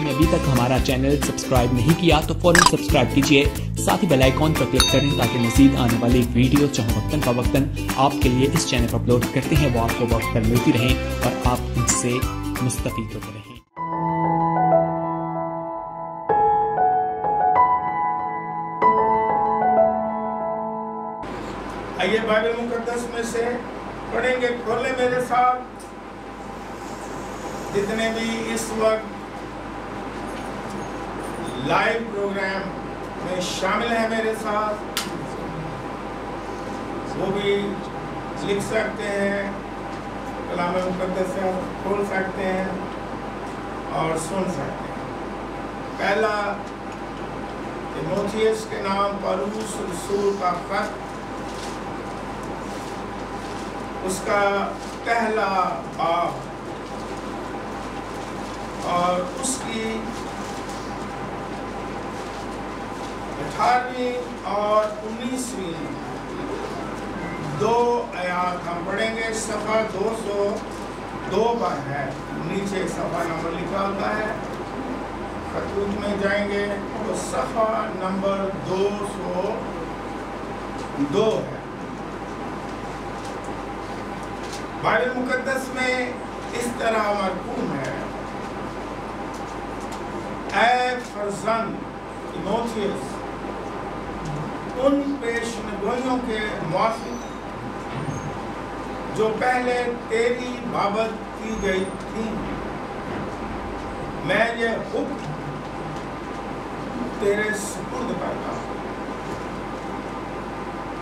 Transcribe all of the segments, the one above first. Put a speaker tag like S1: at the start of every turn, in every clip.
S1: आपने अभी तक हमारा चैनल सब्सक्राइब नहीं किया तो फौरन सब्सक्राइब कीजिए, साथ ही बेल आइकॉन पर क्लिक करें ताकि मजीद आने वाली वीडियो चाहे वक्तन फवक्तन आपके लिए इस चैनल पर अपलोड करते हैं वो आपको वक्त पर मिलती रहें और आप इनसे मुस्तफीद होते रहें।
S2: आइए बाइबल मुकद्दस में से पढ़ेंगे, खोले मेरे साथ। जितने भी इस वक्त लाइव प्रोग्राम में शामिल हैं मेरे साथ, वो भी लिख सकते हैं, कलाम मुकद्दस से खोल सकते हैं और सुन सकते हैं। पहला तीमुथियुस के नाम पौलुस रसूल का खत, उसका पहला बाब और उसकी 18वीं और 19वीं 2 आयात हम पढ़ेंगे। सफ़ा 202 पर है, नीचे सफ़ा नंबर लिखा होता है। खतूत में जाएंगे तो सफ़ा नंबर 202 है। बाइबल मुकद्दस में इस तरह मरकूम है, ऐ फर्जंद तीमुथियुस, उन पेशनगोइयों के मुआफिक जो पहले तेरी बाबत की गई थी, मैं ये हुक्म तेरे सुपुर्द करता हूं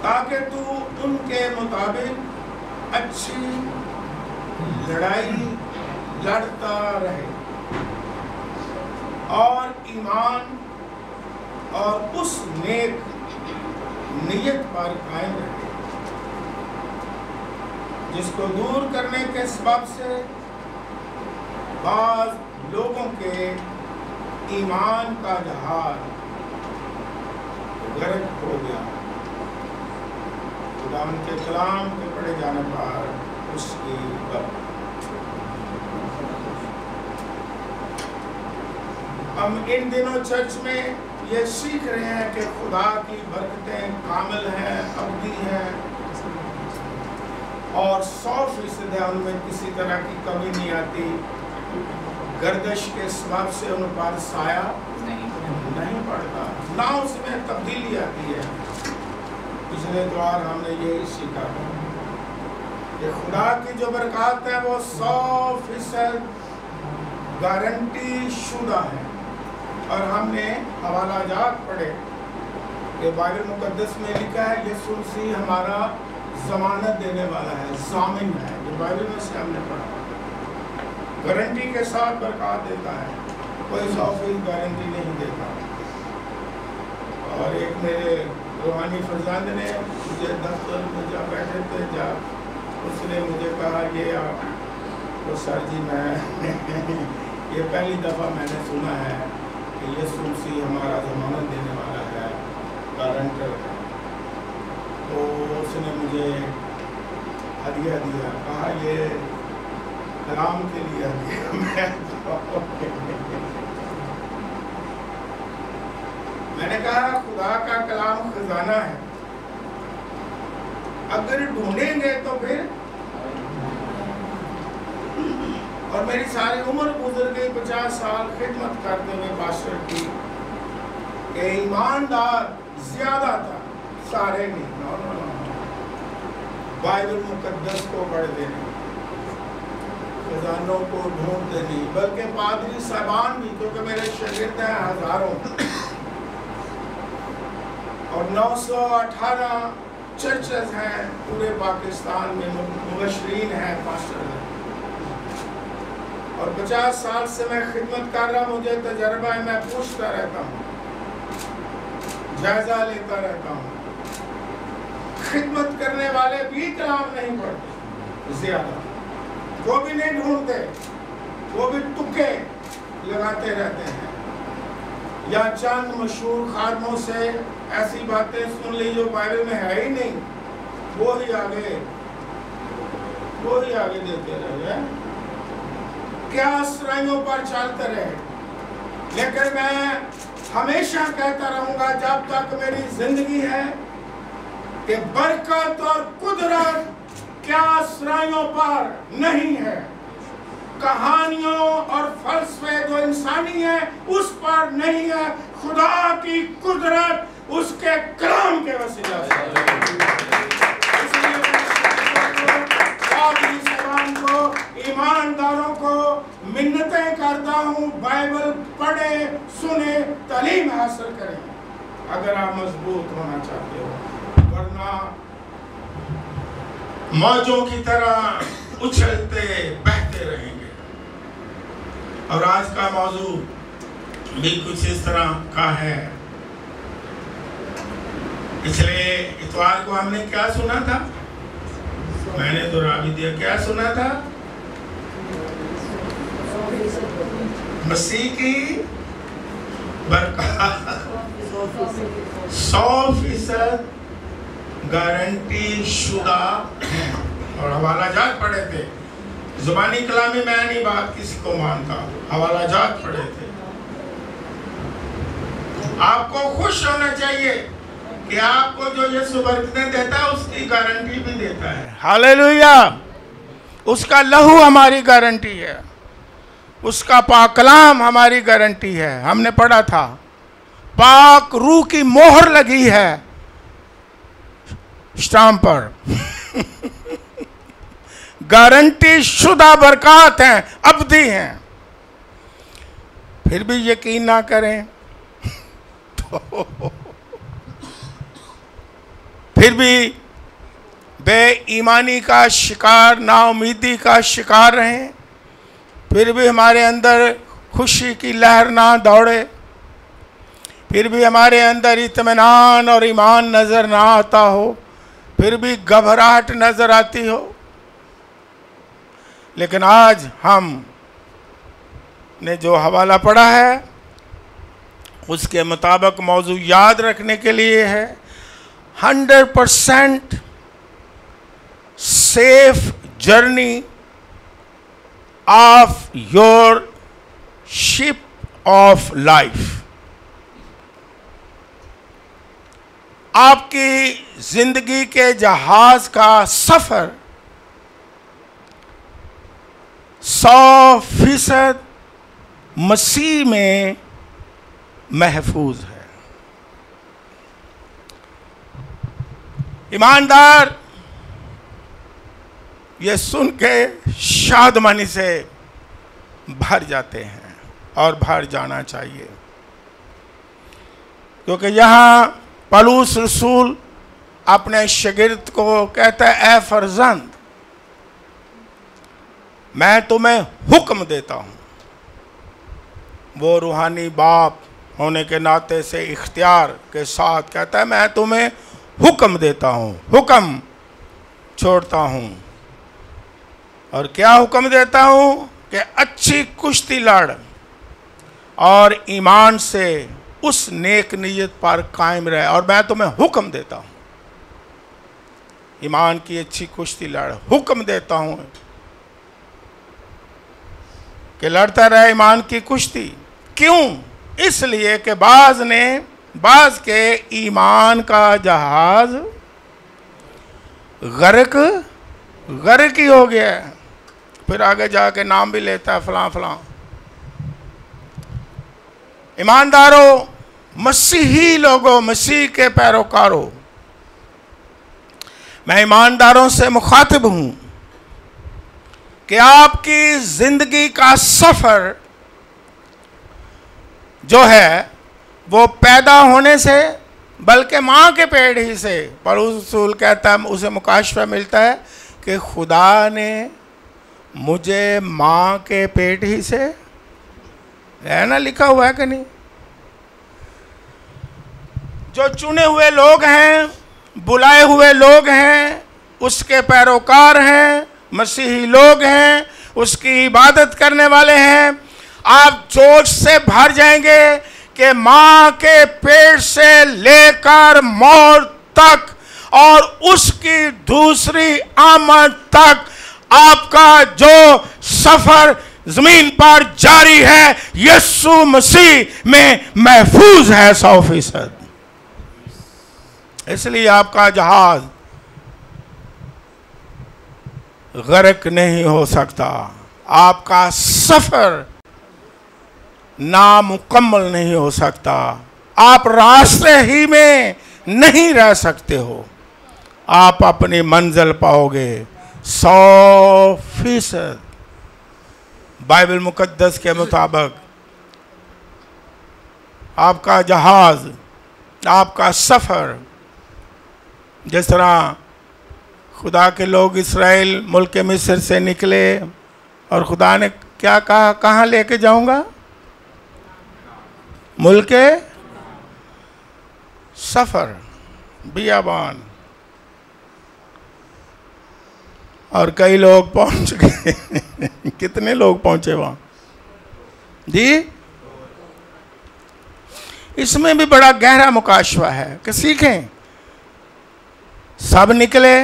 S2: ताकि तू उनके मुताबिक अच्छी लड़ाई लड़ता रहे और ईमान और उस नेक नियत पर कायम रहे जिसको दूर करने के सबब से बाज लोगों के ईमान का जहाज गर्क हो गया। खुदा के कलाम के पढ़े जाने पर उसकी हम इन दिनों चर्च में ये सीख रहे हैं कि खुदा की बरकतें कामिल हैं, अब्दी हैं और 100% है, उनमें किसी तरह की कमी नहीं आती। गर्दश के सबब से उन पर साया नहीं पड़ता, ना उसमें तब्दीली आती है। पिछले द्वार हमने यही सीखा कि खुदा की जो बरकत है वो 100% गारंटी शुदा है। और हमने हवाला जात पढ़े कि बाइबल मुकद्दस में लिखा है यीशु मसीह हमारा जमानत देने वाला है, जामिन है। जो बाइबल में से हमने पढ़ा, गारंटी के साथ बरकत देता है, कोई 100% गारंटी नहीं देता। और एक मेरे रूहानी फरजंद ने मुझे दफ्तर में जब बैठे थे, जब उसने मुझे कहा ये आप तो सर जी मैं ये पहली दफ़ा मैंने सुना है कि यीशु मसीह हमारा ज़मानत देने वाला है, गारंटर है। तो उसने मुझे हदिया दिया, कहा ये कलाम के लिए हदिया। मैंने कहा खुदा का कलाम खजाना है, अगर ढूंढेंगे तो फिर। और मेरी सारी उम्र गुजर गई 50 साल खिदमत करते हुए पास्टर की। ईमानदार ज्यादा था, सारे नहीं। नो नो नो, बाइबल मुकद्दस को पढ़ते नहीं, खजानों को ढूंढते नहीं, बल्कि पादरी साहबान भी, क्योंकि मेरे शागिर्द हैं हजारों और 918 चर्चेस हैं पूरे पाकिस्तान में, मुबशरीन हैं, पास्टर हैं। और 50 साल से मैं खिदमत कर रहा, मुझे तजर्बा है, मैं पूछता रहता हूँ, जायजा लेता रहता हूँ। खिदमत करने वाले भी कलाम नहीं पढ़ते ज्यादा, वो भी नहीं ढूंढते, वो भी तुक्के लगाते रहते हैं या चंद मशहूर खादमों से ऐसी बातें सुन ली जो बाइबल में है ही नहीं, वो ही आगे देते रहे। क्या श्रेणियों पर चलते रहे, लेकिन मैं हमेशा कहता रहूंगा जब तक मेरी जिंदगी है कि बरकत और कुदरत क्या आश्रयों पर नहीं है, कहानियों और फलसफे जो इंसानी है उस पर नहीं है, खुदा की कुदरत उसके कलाम के वसीला से। इसलिए को ईमानदारों को मिन्नतें करता हूँ, बाइबल पढ़े, सुने, तालीम हासिल करें अगर आप मजबूत होना चाहते हो, वरना मौजों की तरह उछलते बहते रहेंगे। और आज का मौजू भी कुछ इस तरह का है। पिछले इतवार को हमने क्या सुना था? मैंने दोहरा भी दिया। क्या सुना था? मसीह की बरकत 100% गारंटी शुदा है। और हवाला जात पढ़े थे, जुबानी कलामी मैं नहीं बात किसी को मानता, हवाला जात पढ़े थे। आपको खुश होना चाहिए कि आपको जो यीशु बरकतें देता है उसकी गारंटी भी देता है। हालेलुया। उसका लहू हमारी गारंटी है, उसका पाक कलाम हमारी गारंटी है। हमने पढ़ा था पाक रूह की मोहर लगी है स्टाम्प पर। गारंटी शुदा बरकत हैं, अब्दी हैं। फिर भी यकीन ना करें तो फिर भी बेईमानी का शिकार, नाउमीदी का शिकार रहें, फिर भी हमारे अंदर खुशी की लहर ना दौड़े, फिर भी हमारे अंदर इत्मीनान और ईमान नजर ना आता हो, फिर भी घबराहट नजर आती हो। लेकिन आज हम ने जो हवाला पढ़ा है उसके मुताबिक मौजू याद रखने के लिए है 100% safe journey of your ship of life. आपकी जिंदगी के जहाज का सफर 100% मसीह में महफूज है। ईमानदार ये सुन के शादमानी से भर जाते हैं और भर जाना चाहिए, क्योंकि यहाँ पौलुस रसूल अपने शागिर्द को कहता है, ए फरजंद मैं तुम्हें हुक्म देता हूँ। वो रूहानी बाप होने के नाते से इख्तियार के साथ कहता है, मैं तुम्हें हुक्म देता हूँ, हुक्म छोड़ता हूँ। और क्या हुक्म देता हूँ कि अच्छी कुश्ती लड़ और ईमान से उस नेक नीयत पर कायम रहे। और मैं तुम्हें हुक्म देता हूँ, ईमान की अच्छी कुश्ती लड़, हुक्म देता हूँ कि लड़ता रहे ईमान की कुश्ती। क्यों? इसलिए कि बाज के ईमान का जहाज गर्क ही हो गया। फिर आगे जाके नाम भी लेता है फलां फलां। ईमानदारों, मसीही लोगों, मसीह के पैरोकारों, मैं ईमानदारों से मुखातिब हूं कि आपकी जिंदगी का सफर जो है वो पैदा होने से, बल्कि माँ के पेट ही से, पौलुस रसूल कहता है, उसे मुकाशफा मिलता है कि खुदा ने मुझे माँ के पेट ही से, है ना, लिखा हुआ है कि नहीं? जो चुने हुए लोग हैं, बुलाए हुए लोग हैं, उसके पैरोकार हैं, मसीही लोग हैं, उसकी इबादत करने वाले हैं। आप जोश से भर जाएंगे कि माँ के पेट से लेकर मौत तक और उसकी दूसरी आमद तक आपका जो सफर जमीन पर जारी है, यीशु मसीह में महफूज है 100%। इसलिए आपका जहाज गर्क नहीं हो सकता, आपका सफर नामुकम्मल नहीं हो सकता, आप रास्ते ही में नहीं रह सकते हो, आप अपनी मंजिल पाओगे 100%। बाइबल मुकद्दस के मुताबिक आपका जहाज, आपका सफर, जिस तरह खुदा के लोग इस्राएल मुल्क मिस्र से निकले और खुदा ने क्या कहा, कहाँ लेके जाऊंगा? मुल्क सफर, बियाबान। और कई लोग पहुंच गए कितने लोग पहुंचे वहां जी? इसमें भी बड़ा गहरा मुकाशवा है कि सीखें। सब निकले,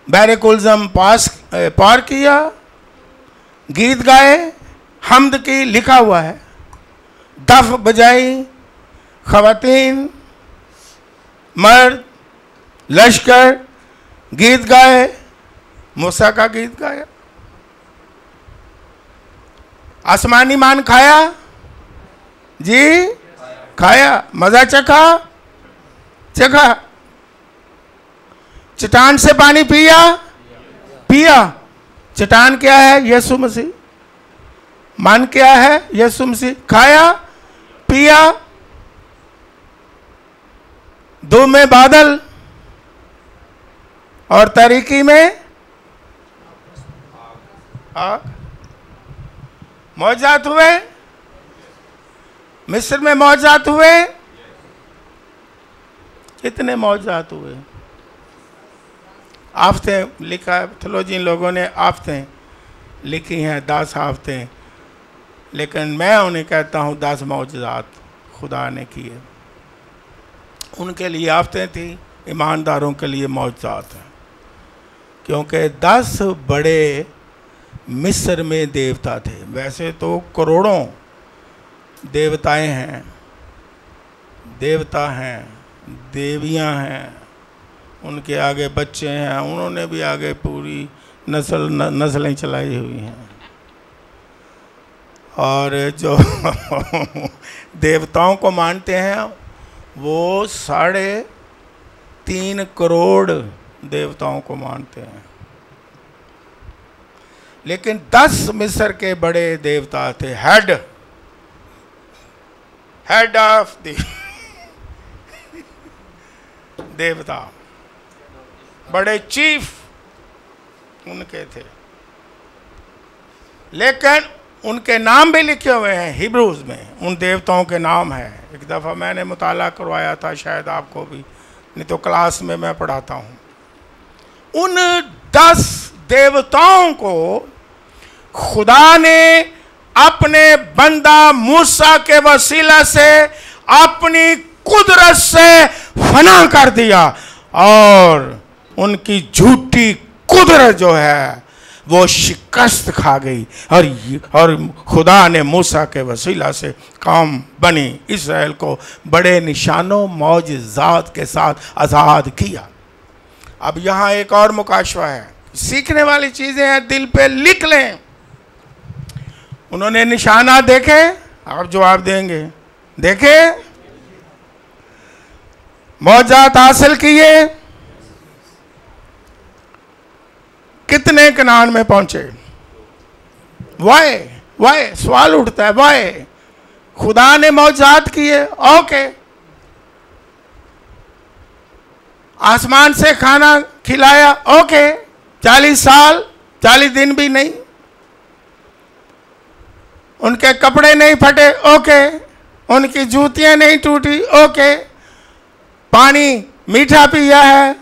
S2: बैरे कुलजम पार किया, गीत गाए, हम्द की, लिखा हुआ है, दफ बजाई, खवातीन, मर्द, लश्कर गीत गाए, मूसा का गीत गाया, आसमानी मान खाया जी, खाया, मजा चखा, चट्टान से पानी पिया। चट्टान क्या है? यीशु मसीह। मान क्या है? यीशु मसीह। खाया, पिया, दो में बादल और तारीकी में आग। मौजात हुए, मिस्र में मौजात हुए, कितने मौजात हुए। आफतें लिखा है, थियोलॉजियन लोगों ने आफतें लिखी हैं, 10 आफतें, लेकिन मैं उन्हें कहता हूँ 10 मौजज़ात खुदा ने किए। उनके लिए आफतें थी, ईमानदारों के लिए मौजज़ात हैं, क्योंकि 10 बड़े मिस्र में देवता थे। वैसे तो करोड़ों देवताएं हैं, देवता हैं, देवियां हैं, उनके आगे बच्चे हैं, उन्होंने भी आगे पूरी नस्लें चलाई हुई हैं। और जो देवताओं को मानते हैं वो 3.5 करोड़ देवताओं को मानते हैं। लेकिन 10 मिस्र के बड़े देवता थे, हेड ऑफ द देवता, बड़े चीफ उनके थे। लेकिन उनके नाम भी लिखे हुए हैं हिब्रूज में, उन देवताओं के नाम है। एक दफ़ा मैंने मुताला करवाया था, शायद आपको भी, नहीं तो क्लास में मैं पढ़ाता हूँ। उन 10 देवताओं को खुदा ने अपने बंदा मूसा के वसीला से अपनी कुदरत से फना कर दिया, और उनकी झूठी कुदरत जो है वो शिकस्त खा गई, और खुदा ने मूसा के वसीला से काम बनी इसराइल को बड़े निशानों मौजज़ात के साथ आज़ाद किया। अब यहाँ एक और मुकाशवा है, सीखने वाली चीज़ें हैं, दिल पे लिख लें। उन्होंने निशाना देखे, आप जवाब देंगे, देखे, मौजज़ात हासिल किए, कितने कनान में पहुंचे? वाई सवाल उठता है, वाई? खुदा ने मौजज़ात किए, ओके, आसमान से खाना खिलाया, ओके, 40 साल, 40 दिन भी नहीं, उनके कपड़े नहीं फटे, ओके, उनकी जूतियां नहीं टूटी, ओके, पानी मीठा पिया है,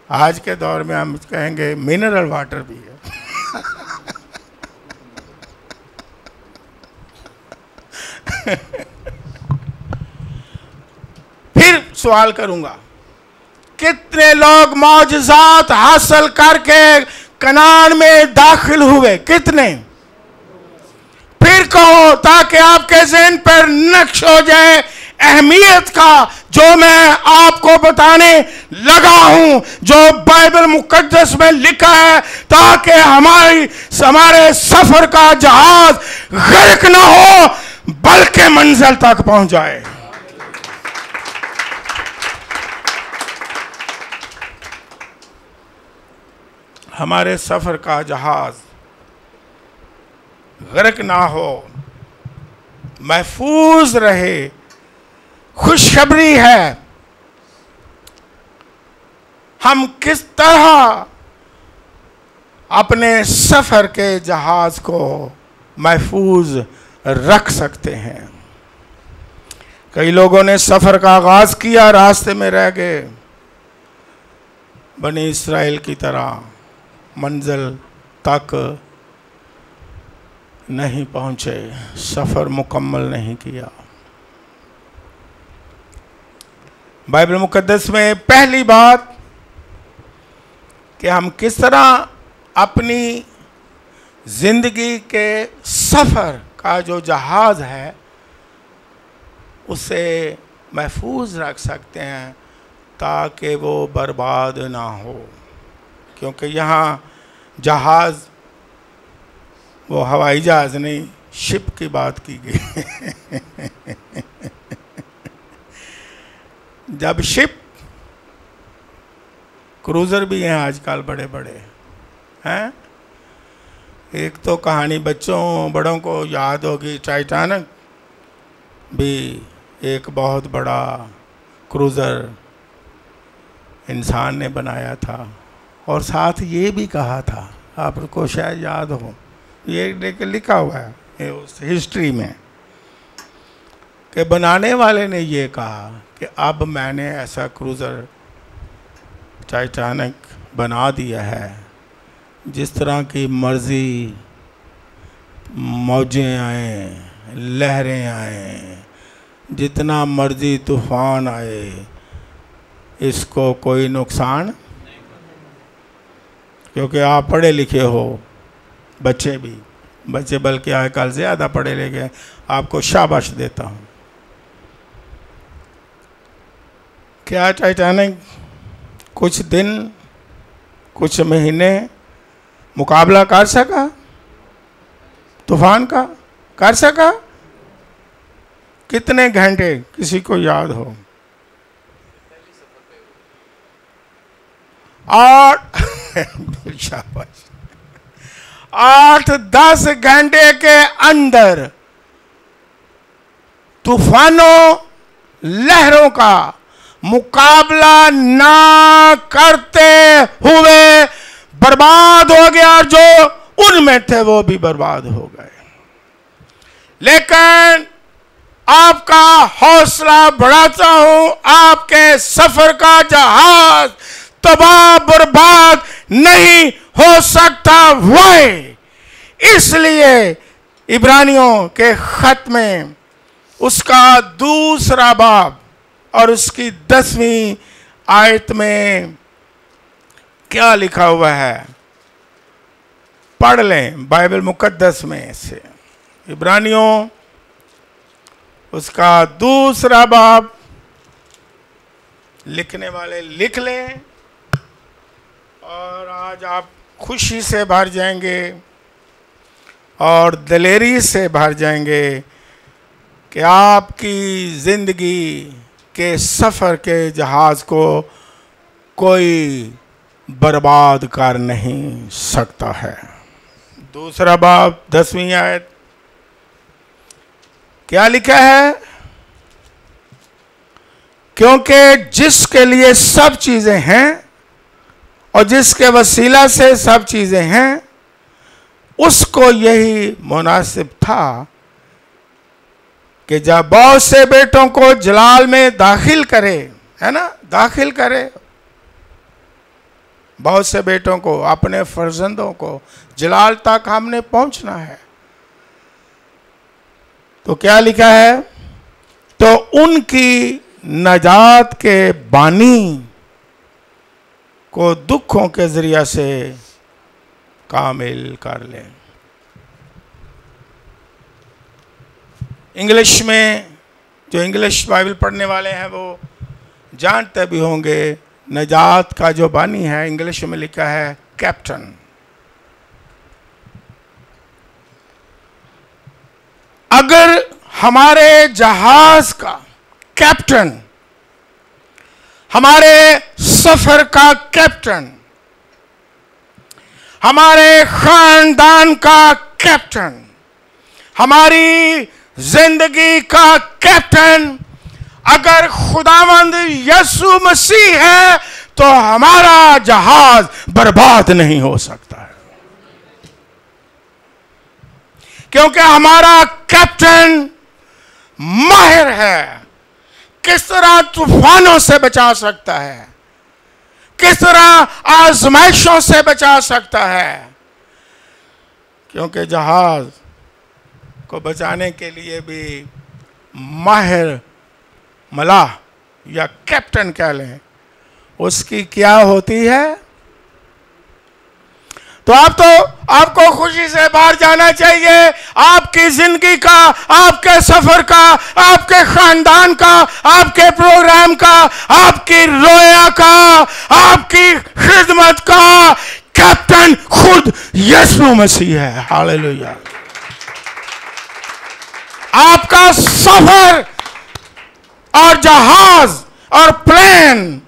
S2: आज के दौर में हम कहेंगे मिनरल वाटर भी है। फिर सवाल करूंगा, कितने लोग मौजज़ात हासिल करके कनान में दाखिल हुए। कितने? फिर कहो ताकि आपके ज़हन पर नक्श हो जाए अहमियत का जो मैं आपको बताने लगा हूं, जो बाइबल मुकद्दस में लिखा है, ताकि हमारे सफर का जहाज गर्क ना हो बल्कि मंजिल तक पहुंच जाए। हमारे सफर का जहाज गर्क ना हो, महफूज रहे। खुशखबरी है, हम किस तरह अपने सफर के जहाज को महफूज रख सकते हैं। कई लोगों ने सफर का आगाज किया, रास्ते में रह गए, बनी इस्राएल की तरह मंजिल तक नहीं पहुंचे, सफर मुकम्मल नहीं किया। बाइबल मुकद्दस में पहली बात कि हम किस तरह अपनी जिंदगी के सफर का जो जहाज है उसे महफूज रख सकते हैं ताकि वो बर्बाद ना हो। क्योंकि यहाँ जहाज वो हवाई जहाज नहीं, शिप की बात की गई। जब शिप, क्रूज़र भी हैं आजकल बड़े बड़े हैं। एक तो कहानी बच्चों बड़ों को याद होगी, टाइटैनिक भी एक बहुत बड़ा क्रूज़र इंसान ने बनाया था। और साथ ये भी कहा था, आपको शायद याद हो, ये लिखा हुआ है उस हिस्ट्री में, कि बनाने वाले ने ये कहा कि अब मैंने ऐसा क्रूज़र टाइटैनिक बना दिया है, जिस तरह की मर्ज़ी मौजें आए, लहरें आए, जितना मर्ज़ी तूफ़ान आए, इसको कोई नुकसान, क्योंकि आप पढ़े लिखे हो, बच्चे बल्कि आजकल ज़्यादा पढ़े लिखे, आपको शाबाश देता हूँ। क्या टाइटैनिक कुछ दिन, कुछ महीने मुकाबला कर सका तूफान का? कर सका? कितने घंटे, किसी को याद हो? 8-10 घंटे के अंदर तूफानों, लहरों का मुकाबला ना करते हुए बर्बाद हो गया। जो उनमें थे वो भी बर्बाद हो गए। लेकिन आपका हौसला बढ़ाता हूं, आपके सफर का जहाज तबाह बर्बाद नहीं हो सकता। वही इसलिए इब्रानियों के खत में उसका 2 बाब और उसकी 10वीं आयत में क्या लिखा हुआ है, पढ़ लें बाइबल मुकद्दस में से। इब्रानियों उसका 2 बाब लिखने वाले लिख लें, और आज आप खुशी से भर जाएंगे और दिलेरी से भर जाएंगे कि आपकी ज़िंदगी के सफ़र के जहाज़ को कोई बर्बाद कर नहीं सकता है। 2 बाब 10वीं आयत क्या लिखा है? क्योंकि जिसके लिए सब चीज़ें हैं और जिसके वसीला से सब चीज़ें हैं, उसको यही मुनासिब था कि जब बहुत से बेटों को जलाल में दाखिल करे, है ना, दाखिल करे बहुत से बेटों को, अपने फर्जंदों को जलाल तक हमने पहुंचना है। तो क्या लिखा है? तो उनकी नजात के बानी को दुखों के जरिया से कामिल कर ले। इंग्लिश में, जो इंग्लिश बाइबल पढ़ने वाले हैं वो जानते भी होंगे, नजात का जो बानी है इंग्लिश में लिखा है कैप्टन। अगर हमारे जहाज का कैप्टन, हमारे सफर का कैप्टन, हमारे खानदान का कैप्टन, हमारी जिंदगी का कैप्टन अगर खुदावंद यीशु मसीह है तो हमारा जहाज बर्बाद नहीं हो सकता है, क्योंकि हमारा कैप्टन माहिर है किस तरह तूफानों से बचा सकता है, किस तरह आजमाइशों से बचा सकता है। क्योंकि जहाज को बचाने के लिए भी माहिर मलाह या कैप्टन कह लें, उसकी क्या होती है। तो आपको खुशी से बाहर जाना चाहिए। आपकी जिंदगी का, आपके सफर का, आपके खानदान का, आपके प्रोग्राम का, आपकी रोया का, आपकी खिदमत का कैप्टन खुद यीशु मसीह है। हालेलुया। आपका सफर और जहाज और प्लेन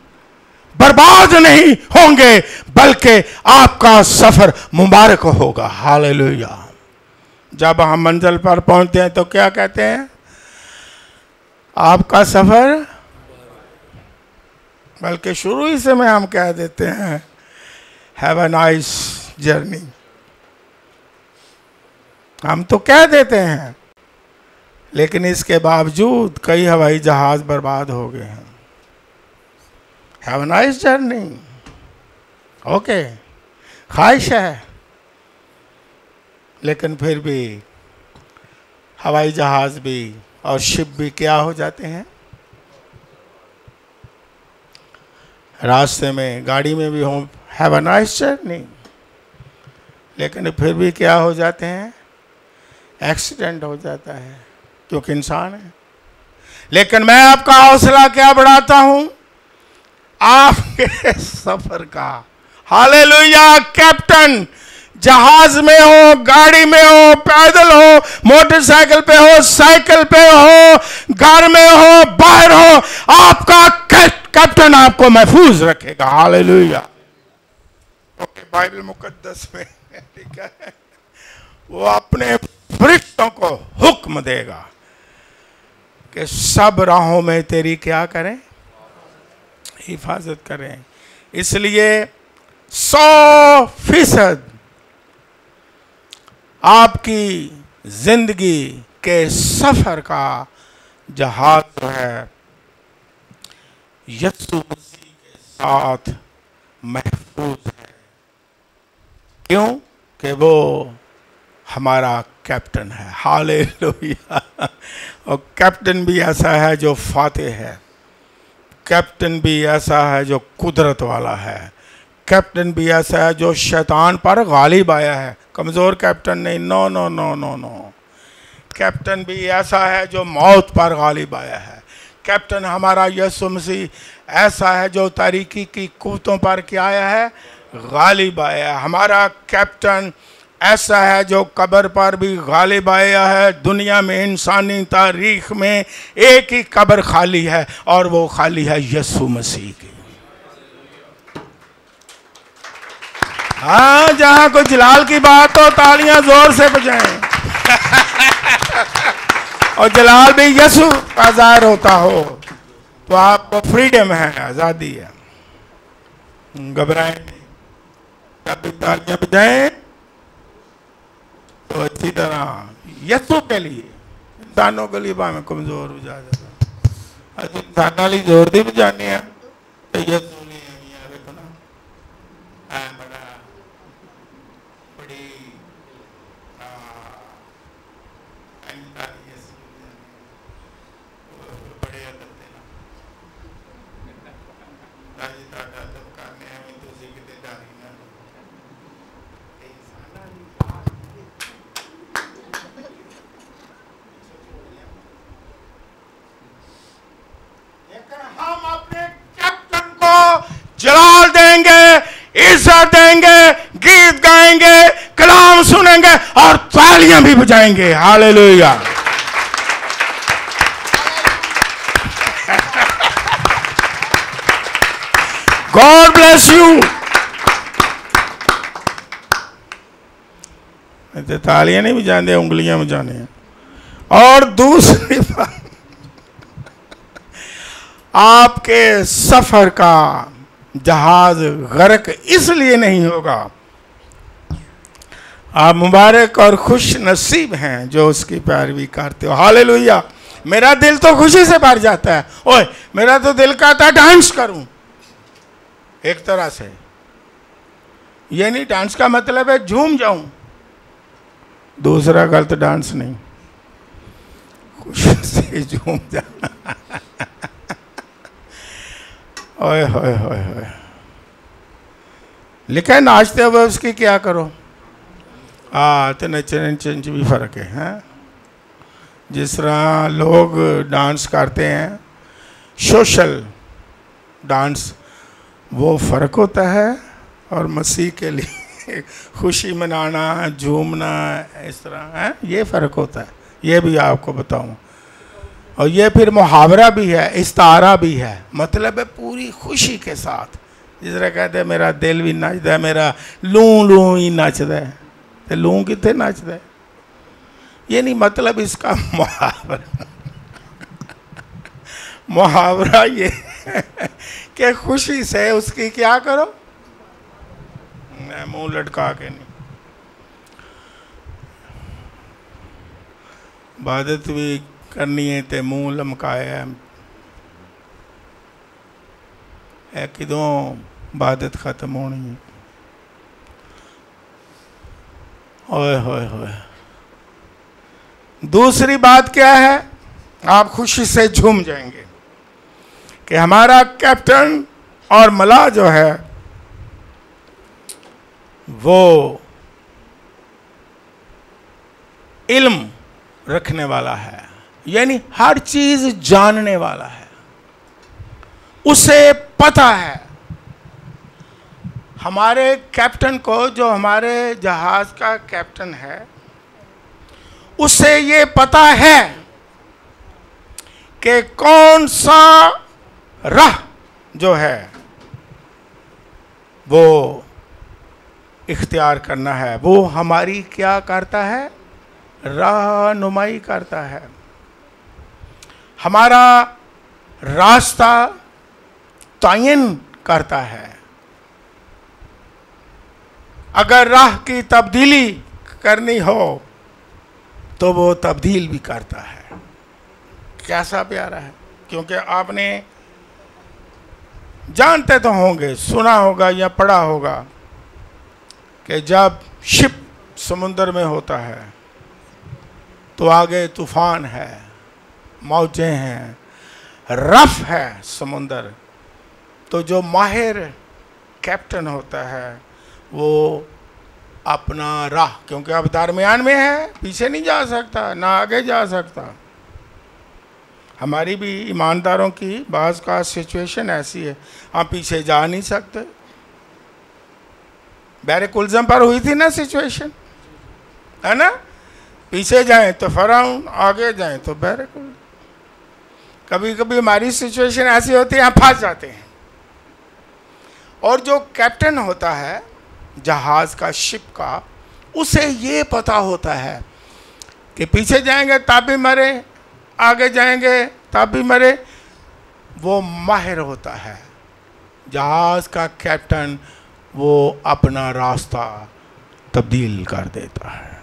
S2: बर्बाद नहीं होंगे, बल्कि आपका सफर मुबारक होगा। हालेलुया। जब हम मंजिल पर पहुंचते हैं तो क्या कहते हैं? आपका सफर, बल्कि शुरू ही से में हम कह देते हैं हैव अ नाइस जर्नी। हम तो कह देते हैं, लेकिन इसके बावजूद कई हवाई जहाज बर्बाद हो गए हैं। Have a nice journey, okay, ख्वाहिश है, लेकिन फिर भी हवाई जहाज भी और शिप भी क्या हो जाते हैं? रास्ते में, गाड़ी में भी हो हैव अ नाइस जर्नी, लेकिन फिर भी क्या हो जाते हैं? एक्सीडेंट हो जाता है, क्योंकि इंसान है। लेकिन मैं आपका हौसला क्या बढ़ाता हूं? आपके सफर का, हालेलुया, कैप्टन जहाज में हो, गाड़ी में हो, पैदल हो, मोटरसाइकिल पे हो, साइकिल पे हो, घर में हो, बाहर हो, आपका कैप्टन आपको महफूज रखेगा। हालेलुया। ओके, बाइबल मुकद्दस में लिखा है वो अपने फरिश्तों को हुक्म देगा कि सब राहों में तेरी क्या करें? हिफाजत करें। इसलिए 100% आपकी जिंदगी के सफर का जहाज जो है यीशु मसीह के साथ महफूज है। क्यों? कि वो हमारा कैप्टन है। हालेलुया। और कैप्टन भी ऐसा है जो फातेह है, कैप्टन भी ऐसा है जो कुदरत वाला है, कैप्टन भी ऐसा है जो शैतान पर गालिब आया है। कमज़ोर कैप्टन नहीं, no no no no no. Captain भी ऐसा है जो मौत पर गालिब आया है। कैप्टन हमारा यीशु मसीह ऐसा है जो तारीकी की कुव्वतों पर क्या आया है? गालिब आया है। हमारा कैप्टन ऐसा है जो कब्र पर भी गालिब आया है। दुनिया में, इंसानी तारीख में एक ही कब्र खाली है, और वो खाली है यीशु मसीह की। हाँ, जहां कोई जलाल की बात हो तालियां जोर से बजाएं। और जलाल भी यीशु का ज़ाहिर होता हो तो आपको फ्रीडम है, आज़ादी है। घबराएं नहीं, जब भी तालियां बजाएं तो अच्छी तरह यीशु के लिए। इंसानों के लिए भावें कमजोर हो जाता, इंसाना ली जोर दी बजाने हैं तो यीशु देखो ना, बड़ा बड़ी बड़े अदब देना ताजी ताजा अदब करने हैं तो सीखते जा रही हैं। उत्साह देंगे, गीत गाएंगे, कलाम सुनेंगे और तालियां भी बजाएंगे। हालेलुया। God bless you. तालियां नहीं बजाते, उंगलियां बजाने हैं। और दूसरी बात, आपके सफर का जहाज गर्क इसलिए नहीं होगा, आप मुबारक और खुश नसीब हैं जो उसकी पैरवी करते हो। हालेलुया। मेरा दिल तो खुशी से भर जाता है। ओए, मेरा तो दिल कहता है डांस करूं। एक तरह से ये नहीं, डांस का मतलब है झूम जाऊं, दूसरा गलत डांस नहीं, खुशी से झूम जा। ओए होए होए होए, लिखा है नाचते हुए उसकी क्या करो। तो नचने भी फर्क है, हैं? जिस तरह लोग डांस करते हैं, सोशल डांस, वो फर्क होता है, और मसीह के लिए खुशी मनाना, झूमना, इस तरह है, ये फर्क होता है। ये भी आपको बताऊं। और ये फिर मुहावरा भी है, इस्तारा भी है, मतलब है पूरी खुशी के साथ। जिस तरह कहते हैं मेरा दिल भी नचदा है, मेरा लूं लूं ही नचदा है, तो लूं कितने नचदा है, ये नहीं मतलब इसका मुहावरा। मुहावरा ये कि खुशी से उसकी क्या करो, मुंह लटका के नहीं। इबादत भी करनी है तो मुंह लमकाया है, किदों इबादत खत्म होनी है। ओए होए होए। दूसरी बात क्या है, आप खुशी से झूम जाएंगे कि हमारा कैप्टन और मलाह जो है वो इल्म रखने वाला है, यानी हर चीज जानने वाला है, उसे पता है। हमारे कैप्टन को, जो हमारे जहाज का कैप्टन है, उसे ये पता है कि कौन सा राह जो है वो इख्तियार करना है। वो हमारी क्या करता है, रहनुमाई करता है, हमारा रास्ता तयन करता है। अगर राह की तब्दीली करनी हो तो वो तब्दील भी करता है। कैसा प्यारा है। क्योंकि आपने जानते तो होंगे, सुना होगा या पढ़ा होगा कि जब शिप समुद्र में होता है तो आगे तूफान है, मौजें हैं, रफ है समुंदर, तो जो माहिर कैप्टन होता है वो अपना राह, क्योंकि अब दरमियान में है, पीछे नहीं जा सकता, ना आगे जा सकता। हमारी भी ईमानदारों की बाज़ का सिचुएशन ऐसी है, हम पीछे जा नहीं सकते। बैरे कुलज़म पर हुई थी ना सिचुएशन, है ना, पीछे जाएं तो फ़िरौन, आगे जाएं तो बैरे कुलज़म। कभी कभी हमारी सिचुएशन ऐसी होती है, हम फंस जाते हैं। और जो कैप्टन होता है जहाज़ का, शिप का, उसे ये पता होता है कि पीछे जाएंगे तब भी मरे, आगे जाएंगे तब भी मरे। वो माहिर होता है जहाज़ का कैप्टन, वो अपना रास्ता तब्दील कर देता है।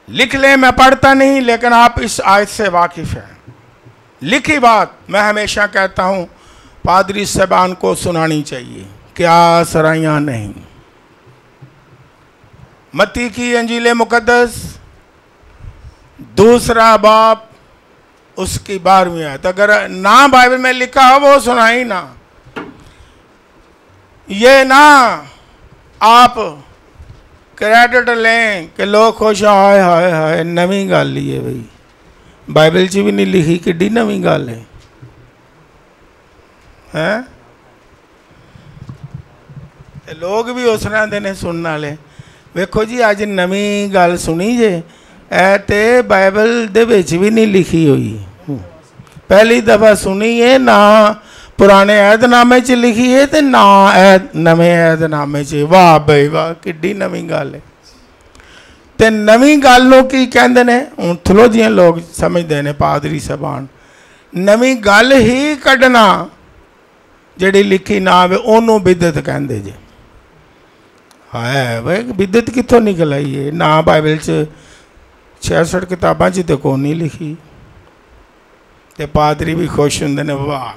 S2: लिख लें, मैं पढ़ता नहीं, लेकिन आप इस आयत से वाकिफ़ हैं। लिखी बात मैं हमेशा कहता हूँ पादरी साहबान को सुनानी चाहिए, क्या सराइयाँ नहीं। मत्ती की अंजील मुकद्दस 2 बाब उसकी 12वीं आयत, अगर ना बाइबल में लिखा हो वो सुनाई ना। ये ना आप क्रेडिट लें कि लोग खुश, हाय हाय हाय नवी गल ही है भाई, बाइबल च भी नहीं लिखी, किड्डी नवी गल है। ਤੇ ਲੋਕ ਵੀ ਉਸ ਤਰ੍ਹਾਂ ਦੇ ਨੇ ਸੁਣਨ ਵਾਲੇ। ਵੇਖੋ ਜੀ ਅੱਜ ਨਵੀਂ ਗੱਲ ਸੁਣੀ ਜੇ, ਇਹ ਤੇ ਬਾਈਬਲ ਦੇ ਵਿੱਚ ਵੀ ਨਹੀਂ ਲਿਖੀ ਹੋਈ, पहली दफ़ा सुनी है ना पुराने ऐदनामे च लिखी है तो ना नवे ऐदनामे च। वाह बई वाह, किड्डी नवी गल है। तो नवी गल नूं की कहंदे ने, हुण थियोलॉजियन लोग समझते हैं, पादरी साहबान, नवी गल ही कढ़ना जिहड़ी लिखी ना आवे उहनूं बिदत कहंदे जे। है वे बिदत कित्थों निकल आई है? ना बाइबल च 66 किताबां च तो कोई नहीं लिखी। ते पादरी भी खुश होंदे ने, वाह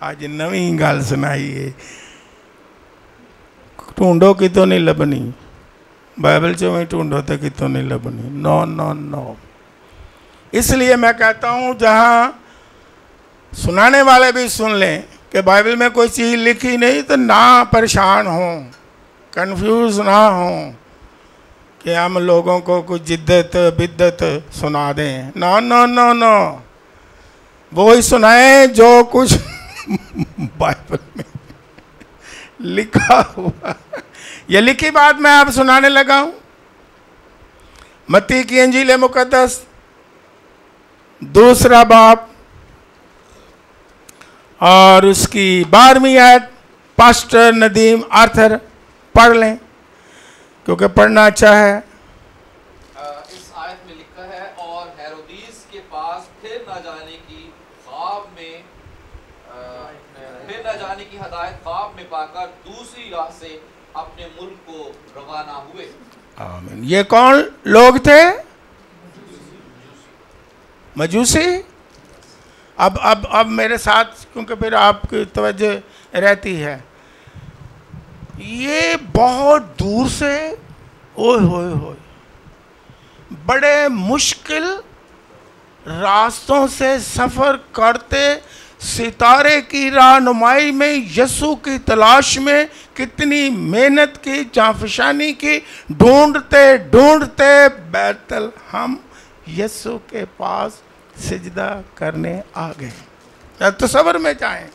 S2: अज नवी गल सुनाई है। ढूंढो कितों नहीं लभनी, बाइबल चो भी ढूंढो तो कितों नहीं लभनी। No no no. इसलिए मैं कहता हूँ जहाँ सुनाने वाले भी सुन लें कि बाइबल में कोई चीज़ लिखी नहीं तो ना परेशान हों, कंफ्यूज ना हों कि हम लोगों को कुछ जिद्दत बिद्दत सुना दें। नो नो नो नो, वो ही सुनाए जो कुछ बाइबल में लिखा हुआ। ये लिखी बात मैं अब सुनाने लगा हूँ। मत्ती की इंजील मुकद्दस 2 बाब और उसकी 12वीं आयत। पास्टर नदीम आर्थर पढ़ लें क्योंकि पढ़ना अच्छा है।
S3: इस आयत में लिखा है, और हेरोदीस के पास फिर न जाने की हदायत ख्वाब में पाकर दूसरी राह से अपने मुल्क को रवाना हुए।
S2: आमीन। ये कौन लोग थे? मजूसी। अब मेरे साथ, क्योंकि फिर आपकी तवज्जो रहती है। ये बहुत दूर से ओए होए होए बड़े मुश्किल रास्तों से सफ़र करते, सितारे की रहनुमाई में, यीशु की तलाश में कितनी मेहनत की, जांफशानी की, ढूंढते ढूंढते बैतल हम यीशु के पास सिजदा करने आ गए। तसव्वुर में जाएं,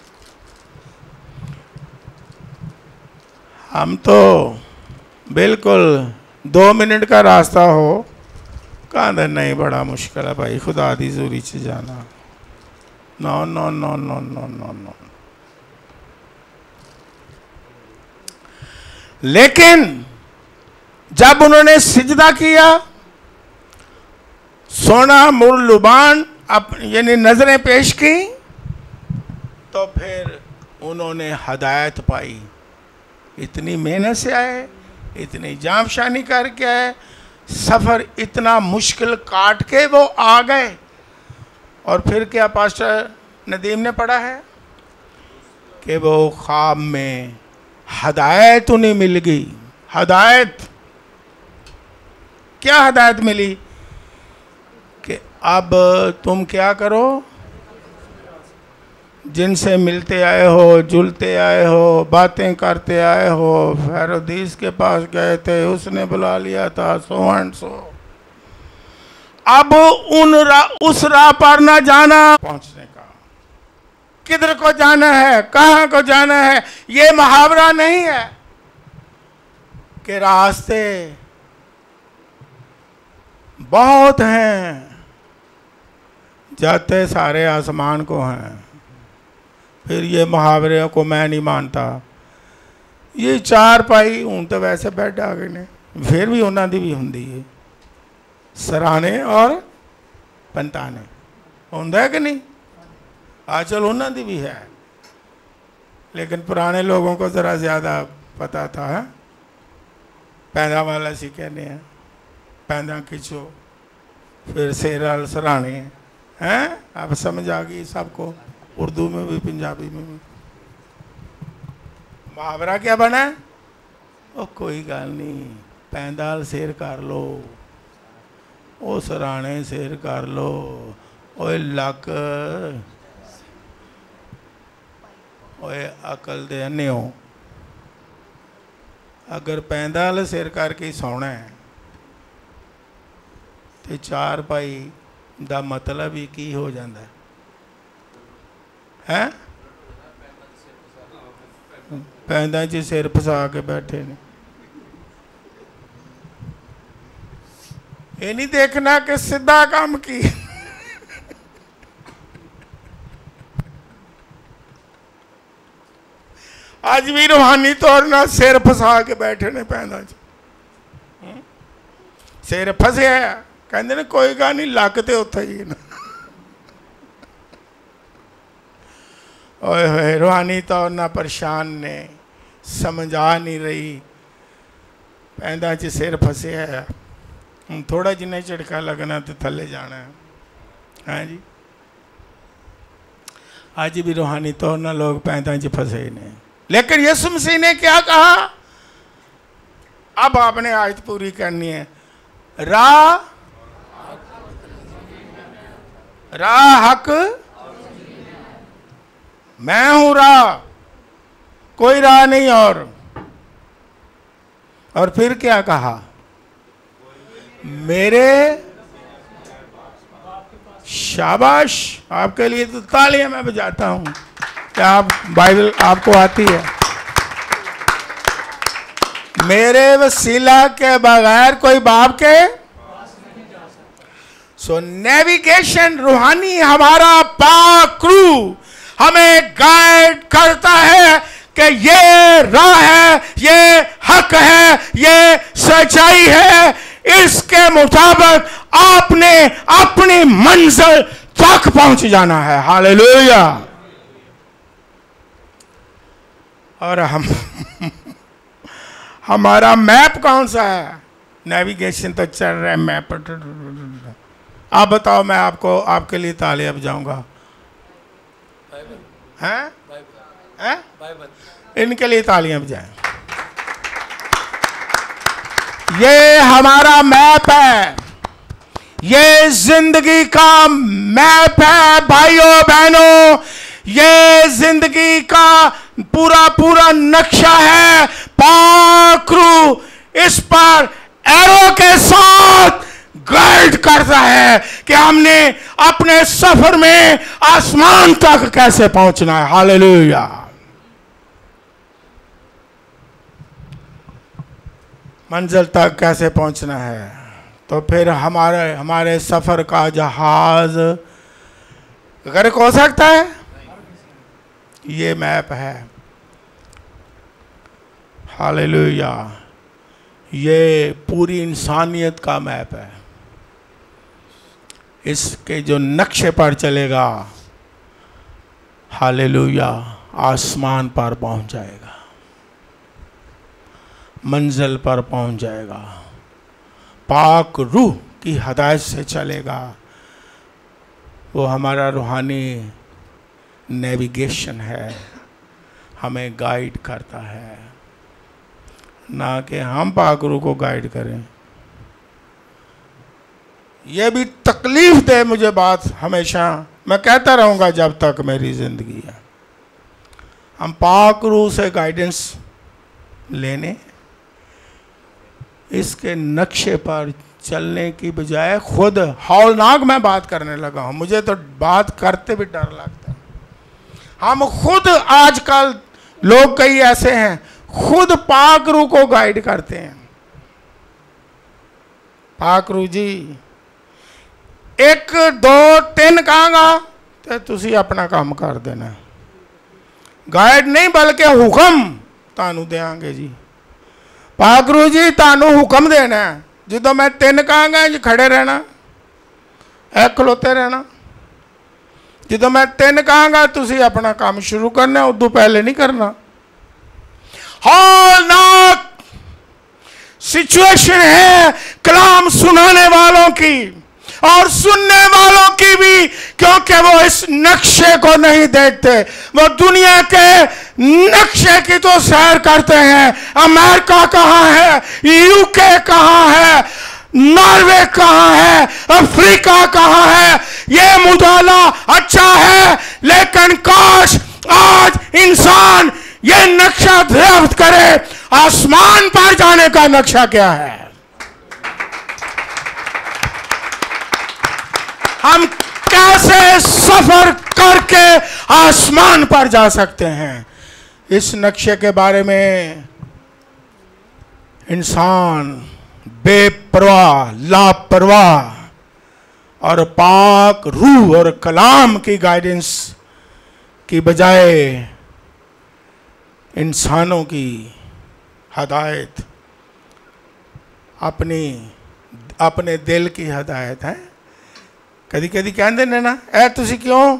S2: हम तो बिल्कुल 2 मिनट का रास्ता हो कहते नहीं, बड़ा मुश्किल है भाई खुदा दी ज़ूरी च जाना। No no no no no no no. लेकिन जब उन्होंने सिजदा किया, सोना मुर्लुबान यानी नजरें पेश की, तो फिर उन्होंने हदायत पाई। इतनी मेहनत से आए, इतनी जामशानी करके आए, सफ़र इतना मुश्किल काट के वो आ गए। और फिर क्या पास्टर नदीम ने पढ़ा है कि वो ख्वाब में हदायत उन्हें मिल गई। हदायत क्या हदायत मिली कि अब तुम क्या करो, जिनसे मिलते आए हो, जुलते आए हो, बातें करते आए हो, हेरोदीस के पास गए थे, उसने बुला लिया था, सो एंड सो। अब उस राह पर ना जाना। पहुंचने का किधर को जाना है, कहाँ को जाना है, ये मुहावरा नहीं है कि रास्ते बहुत हैं, जाते सारे आसमान को हैं। फिर ये मुहावरे को मैं नहीं मानता। ये 4 पाई हूँ तो वैसे बैठ आ गए ने, फिर भी उन्होंने दी भी होंगी है सराहने और पंताने, होंदा है कि नहीं? आजकल उन्होंने दी भी है, लेकिन पुराने लोगों को ज़रा ज़्यादा पता था। है? पैदा वाला सी कहने हैं, पैदा खिंचो, फिर सेराल सराहने हैं। अब समझ आ गई सबको, उर्दू में भी पंजाबी में भी। मुहावरा क्या बना है? ओ कोई गल नहीं, पैंदाल शेर कर लो, ओ सराहने शेर कर लो, ओए लक, ओए अकल दे अन्यो। अगर पैंदाल सिर करके सोना है तो 4 पाई दा मतलब ही की हो जाता है? पैदा च सिर फसा के बैठे ने। ये नहीं देखना कि सीधा काम की। आज भी रूहानी तौर ना सिर फसा के बैठे ने पैदा च। सिर फसे कहते ने कोई गल नहीं, लक तो उत्थे ही ना। ओए होए, रूहानी तौर ना परेशान ने, समझ आ नहीं रही, पैदा च सिर फसे है। हम थोड़ा जिन्हें झटका लगना तो थले जाना है। हाँ जी, आज भी रूहानी तौर ना लोग पैदा च फसे ने। लेकिन यीशु मसीह ने क्या कहा? अब आपने आयत पूरी करनी है। राह हक, मैं हूं राह, कोई राह नहीं। और फिर क्या कहा? मेरे, शाबाश, आपके लिए तो तालियां मैं बजाता हूं। क्या आप बाइबल आपको आती है? मेरे वसीला के बगैर कोई बाप के। सो नेविगेशन, रूहानी हमारा पाकरू हमें गाइड करता है कि ये राह है, ये हक है, ये सच्चाई है। इसके मुताबिक आपने अपनी मंजिल तक पहुंच जाना है। हालेलुया। और हमारा मैप कौन सा है? नेविगेशन तो चल रहा है मैप। आप बताओ, मैं आपको आपके लिए तालियां बजाऊंगा। हैं? हैं? इनके लिए तालियां बजाएं। ये हमारा मैप है, ये जिंदगी का मैप है भाइयों बहनों। ये जिंदगी का पूरा पूरा नक्शा है। पाकरू इस पर एरो के साथ गाइड करता है कि हमने अपने सफर में आसमान तक कैसे पहुंचना है। हालेलुया। मंजिल तक कैसे पहुंचना है। तो फिर हमारे सफर का जहाज गर्क हो सकता है? ये मैप है। हालेलुया। ये पूरी इंसानियत का मैप है। इसके जो नक्शे पर चलेगा, हालेलुया, आसमान पर पहुंच जाएगा, मंजिल पर पहुंच जाएगा। पाक रूह की हदायत से चलेगा। वो हमारा रूहानी नेविगेशन है, हमें गाइड करता है, ना कि हम पाक रूह को गाइड करें। यह भी तकलीफ दे मुझे बात, हमेशा मैं कहता रहूँगा जब तक मेरी ज़िंदगी है। हम पाक रूह से गाइडेंस लेने, इसके नक्शे पर चलने की बजाय खुद हौलनाक मैं बात करने लगा हूँ। मुझे तो बात करते भी डर लगता है। हम खुद आजकल लोग कई ऐसे हैं, खुद पाक रूह को गाइड करते हैं। पाक रूह जी 1 2 3 कहांगा तो तुसी अपना काम कर देना। गाइड नहीं बल्कि हुक्म तानू देंगे जी। पाक रूह जी तानू हुक्म देना है। जो मैं 3 कहांगा जी खड़े रहना, खलोते रहना। जो मैं 3 कहांगा तुसी अपना काम शुरू करना, उदू पहले नहीं करना। हौलनाक सिचुएशन है कलाम सुनाने वालों की और सुनने वालों की भी, क्योंकि वो इस नक्शे को नहीं देखते। वो दुनिया के नक्शे की तो सैर करते हैं। अमेरिका कहाँ है, यूके कहाँ है, नॉर्वे कहाँ है, अफ्रीका कहाँ है। ये मुताला अच्छा है, लेकिन काश आज इंसान ये नक्शा दरियाफ्त करे, आसमान पर जाने का नक्शा क्या है। हम कैसे सफर करके आसमान पर जा सकते हैं। इस नक्शे के बारे में इंसान बेपरवाह, लापरवाह और पाक रूह और कलाम की गाइडेंस की बजाय इंसानों की हदायत, अपने दिल की हदायत है। कदी कदी कहते ने ना, ए तुसी क्यों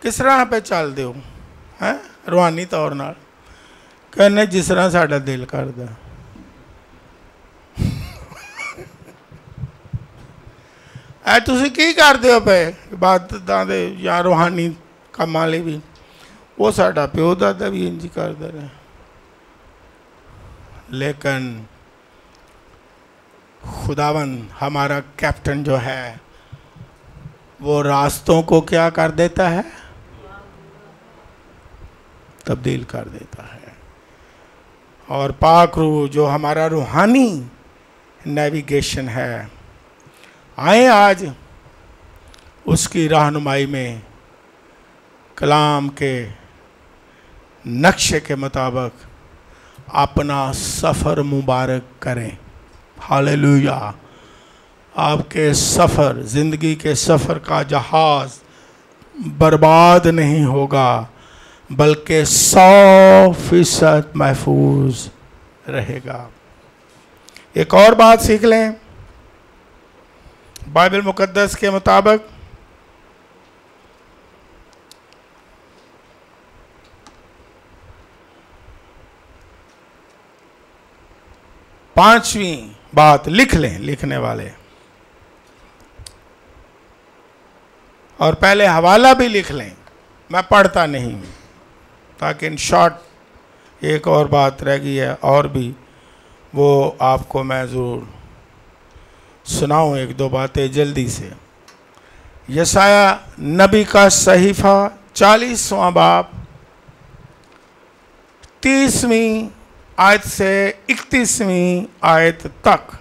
S2: किस राह पे चलते हो है रूहानी तौर नाल, कहने जिस तरह साडा दिल करदा। ए तुसी की करदे हो पे इबादतां दे या रूहानी कामां लई भी, वो साडा प्यो दादा भी इंज करदा रहा। लेकिन खुदावन हमारा कैप्टन जो है वो रास्तों को क्या कर देता है, तब्दील कर देता है। और पाक रूह जो हमारा रूहानी नेविगेशन है, आए आज उसकी रहनुमाई में कलाम के नक्शे के मुताबिक अपना सफ़र मुबारक करें। हालेलुया। आपके सफ़र, ज़िंदगी के सफ़र का जहाज़ बर्बाद नहीं होगा, बल्कि 100% महफूज रहेगा। एक और बात सीख लें, बाइबल मुकद्दस के मुताबिक पांचवी बात लिख लें लिखने वाले, और पहले हवाला भी लिख लें, मैं पढ़ता नहीं ताकि इन शॉर्ट एक और बात रह गई है और भी वो आपको मैं ज़रूर सुनाऊं एक दो बातें जल्दी से। यशाया नबी का सहीफ़ा 40वां बाब 30वीं आयत से 31वीं आयत तक।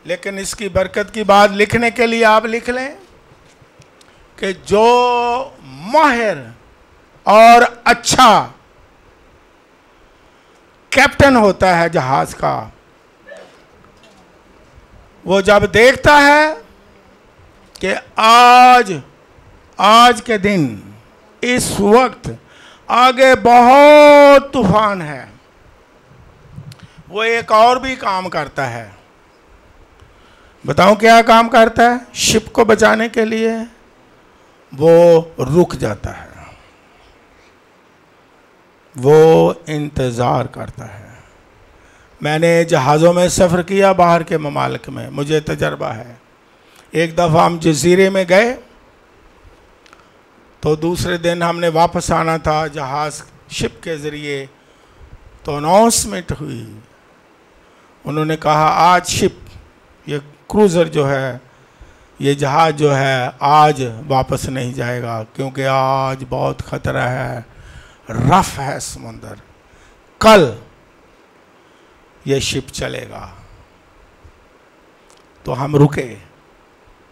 S2: लेकिन इसकी बरकत की बात लिखने के लिए आप लिख लें कि जो माहिर और अच्छा कैप्टन होता है जहाज का, वो जब देखता है कि आज के दिन इस वक्त आगे बहुत तूफान है, वो एक और भी काम करता है। बताऊं क्या काम करता है? शिप को बचाने के लिए वो रुक जाता है, वो इंतज़ार करता है। मैंने जहाज़ों में सफ़र किया बाहर के ममालिक में, मुझे तजर्बा है। एक दफ़ा हम जज़ीरे में गए तो दूसरे दिन हमने वापस आना था जहाज़ शिप के ज़रिए, तो अनाउंसमेंट हुई। उन्होंने कहा आज शिप, ये क्रूज़र जो है, ये जहाज़ जो है आज वापस नहीं जाएगा क्योंकि आज बहुत ख़तरा है, रफ़ है समुंदर, कल ये शिप चलेगा। तो हम रुके,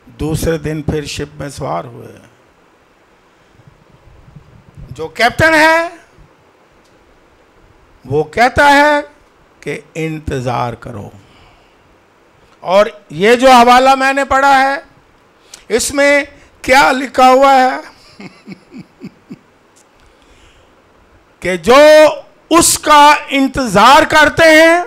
S2: दूसरे दिन फिर शिप में सवार हुए। जो कैप्टन है वो कहता है कि इंतज़ार करो। और ये जो हवाला मैंने पढ़ा है इसमें क्या लिखा हुआ है कि जो उसका इंतज़ार करते हैं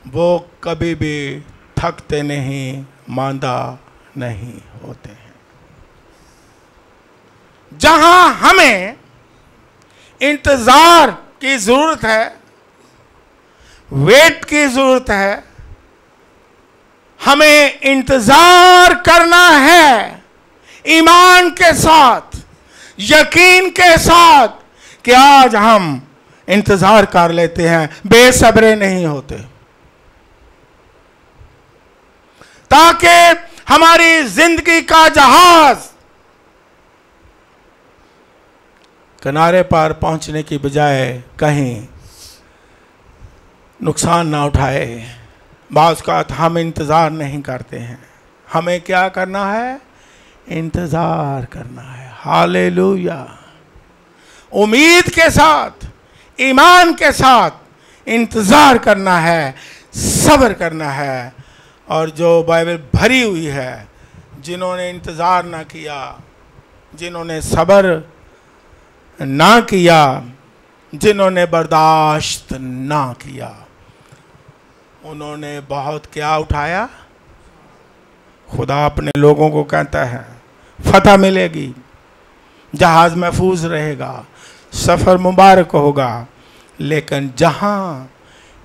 S2: वो कभी भी थकते नहीं, मांदा नहीं होते हैं। जहां हमें इंतज़ार की ज़रूरत है, वेट की ज़रूरत है, हमें इंतज़ार करना है ईमान के साथ, यकीन के साथ कि आज हम इंतज़ार कर लेते हैं, बेसब्रे नहीं होते, ताकि हमारी जिंदगी का जहाज किनारे पार पहुंचने की बजाय कहीं नुकसान ना उठाए। बाज़ औक़ात हम इंतज़ार नहीं करते हैं। हमें क्या करना है? इंतजार करना है। हालेलुया। उम्मीद के साथ, ईमान के साथ इंतजार करना है, सब्र करना है। और जो बाइबल भरी हुई है, जिन्होंने इंतजार ना किया, जिन्होंने सब्र ना किया, जिन्होंने बर्दाश्त ना किया, उन्होंने बहुत क्या उठाया? खुदा अपने लोगों को कहता है फतह मिलेगी, जहाज महफूज रहेगा, सफ़र मुबारक होगा। लेकिन जहाँ